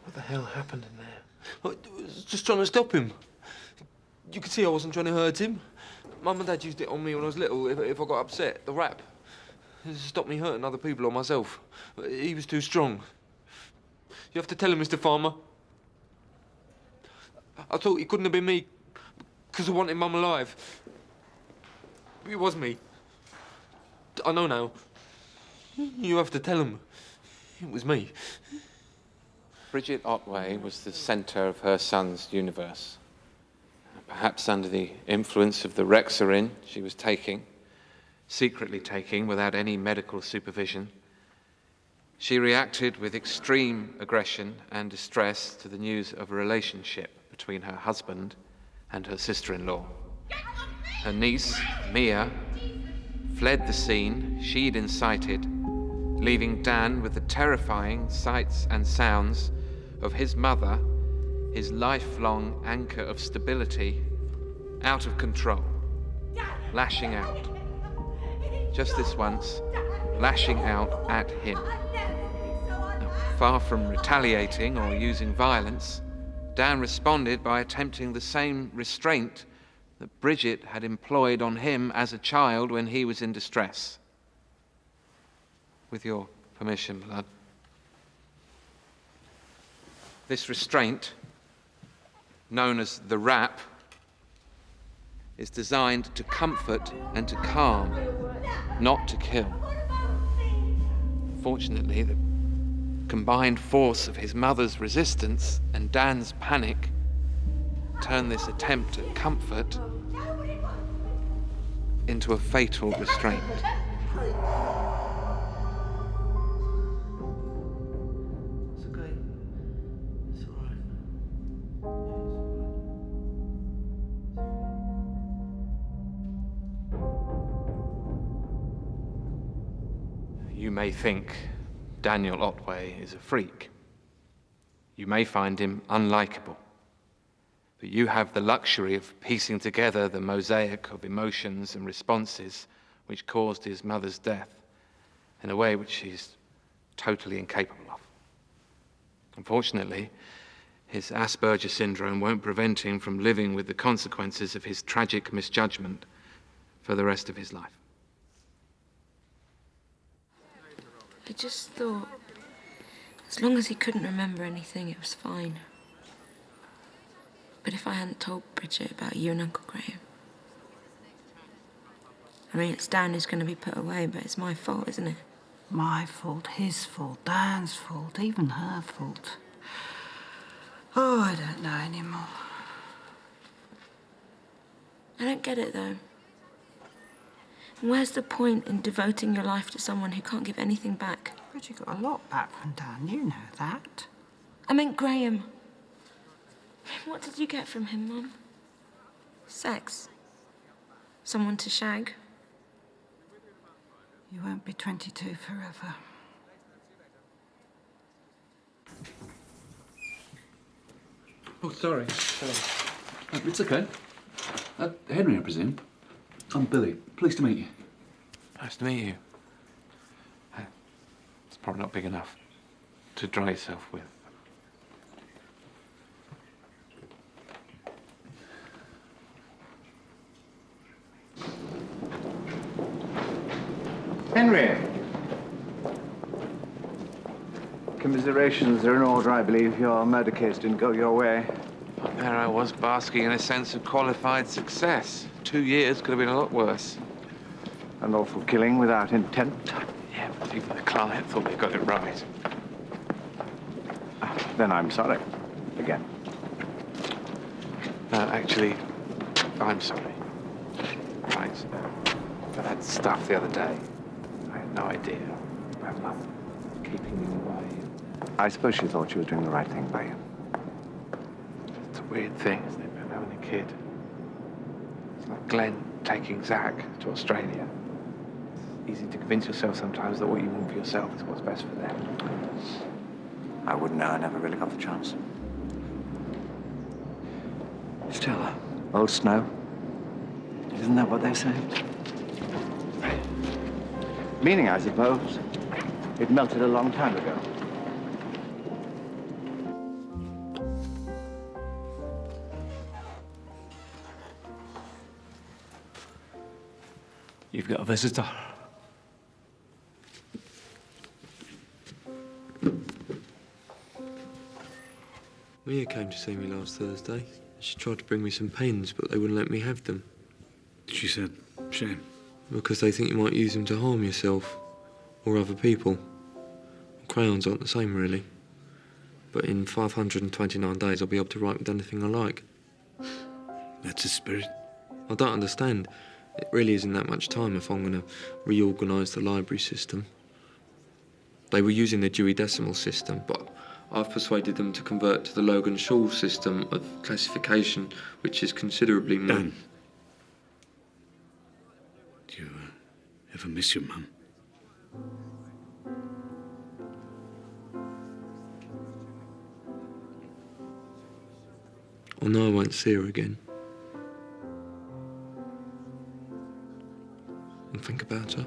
what the hell happened in there? I was just trying to stop him. You could see I wasn't trying to hurt him. Mum and Dad used it on me when I was little if I got upset, the rap. It stopped me hurting other people or myself. He was too strong. You have to tell him, Mr. Farmer. I thought it couldn't have been me because I wanted Mum alive. It was me. I know now. You have to tell him. It was me. Bridget Otway was the centre of her son's universe. Perhaps under the influence of the Rexarin she was taking, secretly taking without any medical supervision, she reacted with extreme aggression and distress to the news of a relationship between her husband and her sister-in-law. Her niece, Mia, fled the scene she'd incited, leaving Dan with the terrifying sights and sounds of his mother, his lifelong anchor of stability, out of control, lashing out. Just this once, lashing out at him. Now, far from retaliating or using violence, Dan responded by attempting the same restraint that Bridget had employed on him as a child when he was in distress. With your permission, Blood. This restraint, known as the rap, is designed to comfort and to calm, not to kill. Fortunately, the combined force of his mother's resistance and Dan's panic turned this attempt at comfort into a fatal restraint. You may think Daniel Otway is a freak. You may find him unlikable. But you have the luxury of piecing together the mosaic of emotions and responses which caused his mother's death in a way which she's totally incapable of. Unfortunately, his Asperger syndrome won't prevent him from living with the consequences of his tragic misjudgment for the rest of his life. I just thought, as long as he couldn't remember anything, it was fine. But if I hadn't told Bridget about you and Uncle Graham... I mean, it's Dan who's going to be put away, but it's my fault, isn't it? My fault, his fault, Dan's fault, even her fault. Oh, I don't know anymore. I don't get it, though. And where's the point in devoting your life to someone who can't give anything back? Bridget got a lot back from Dan, you know that. I meant Graham. What did you get from him, Mum? Sex? Someone to shag? You won't be 22 forever. Oh, sorry. It's okay. Henry, I presume. I'm Billy. Pleased to meet you. Nice to meet you. It's probably not big enough to dry yourself with. Henry. Commiserations are in order, I believe. Your murder case didn't go your way. There I was, basking in a sense of qualified success. 2 years could have been a lot worse. Unlawful killing without intent. Yeah, but even the client thought they got it right. Then I'm sorry. Again. No, actually, I'm sorry. Right. For that stuff the other day. I had no idea about Mum keeping me away. I suppose she thought she was doing the right thing by you. It's a weird thing, isn't it, about having a kid? It's like Glenn taking Zach to Australia. It's easy to convince yourself sometimes that what you want for yourself is what's best for them. I wouldn't know. I never really got the chance. Still, old snow. Isn't that what they say? Meaning, I suppose, it melted a long time ago. You've got a visitor. Mia came to see me last Thursday. She tried to bring me some pens, but they wouldn't let me have them. She said, shame. Because they think you might use them to harm yourself or other people. Crayons aren't the same, really. But in 529 days, I'll be able to write with anything I like. That's the spirit. I don't understand. It really isn't that much time if I'm going to reorganise the library system. They were using the Dewey Decimal System, but I've persuaded them to convert to the Logan Shaw system of classification, which is considerably more... Dan, do you ever miss your mum? I know I won't see her again. And think about her.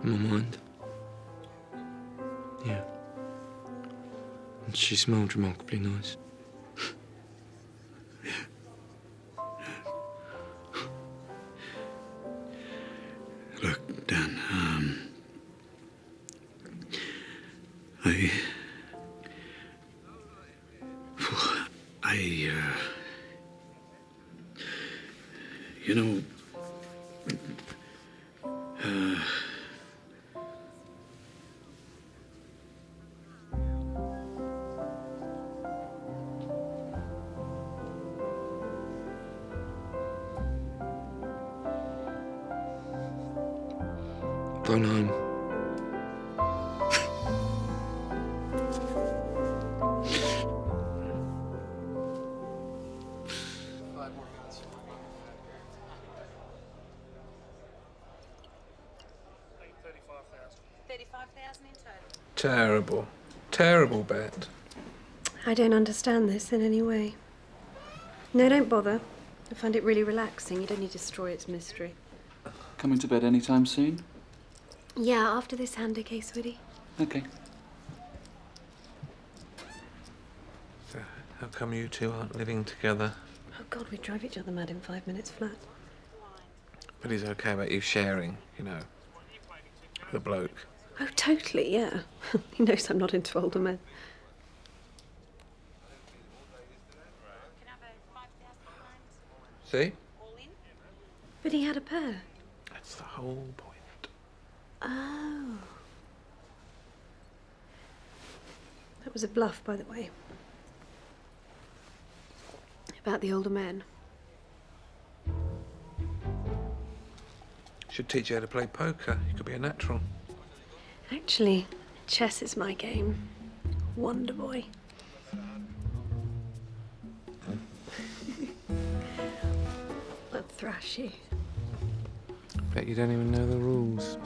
In my mind. Yeah. And she smelled remarkably nice. Look, Dan, you know, Going home. Terrible. Terrible bet. I don't understand this in any way. No, don't bother. I find it really relaxing. You don't need to destroy its mystery. coming to bed any time soon? Yeah, after this Hander case, Woody. Okay. So, how come you two aren't living together? Oh, God, we'd drive each other mad in 5 minutes flat. But he's okay about you sharing, you know, with a bloke. Oh, totally, yeah. He knows I'm not into older men. See? But he had a pair. That's the whole point. Oh. That was a bluff, by the way. About the older men. Should teach you how to play poker. You could be a natural. Actually, chess is my game. Wonder boy. I'll thrash you. Bet you don't even know the rules.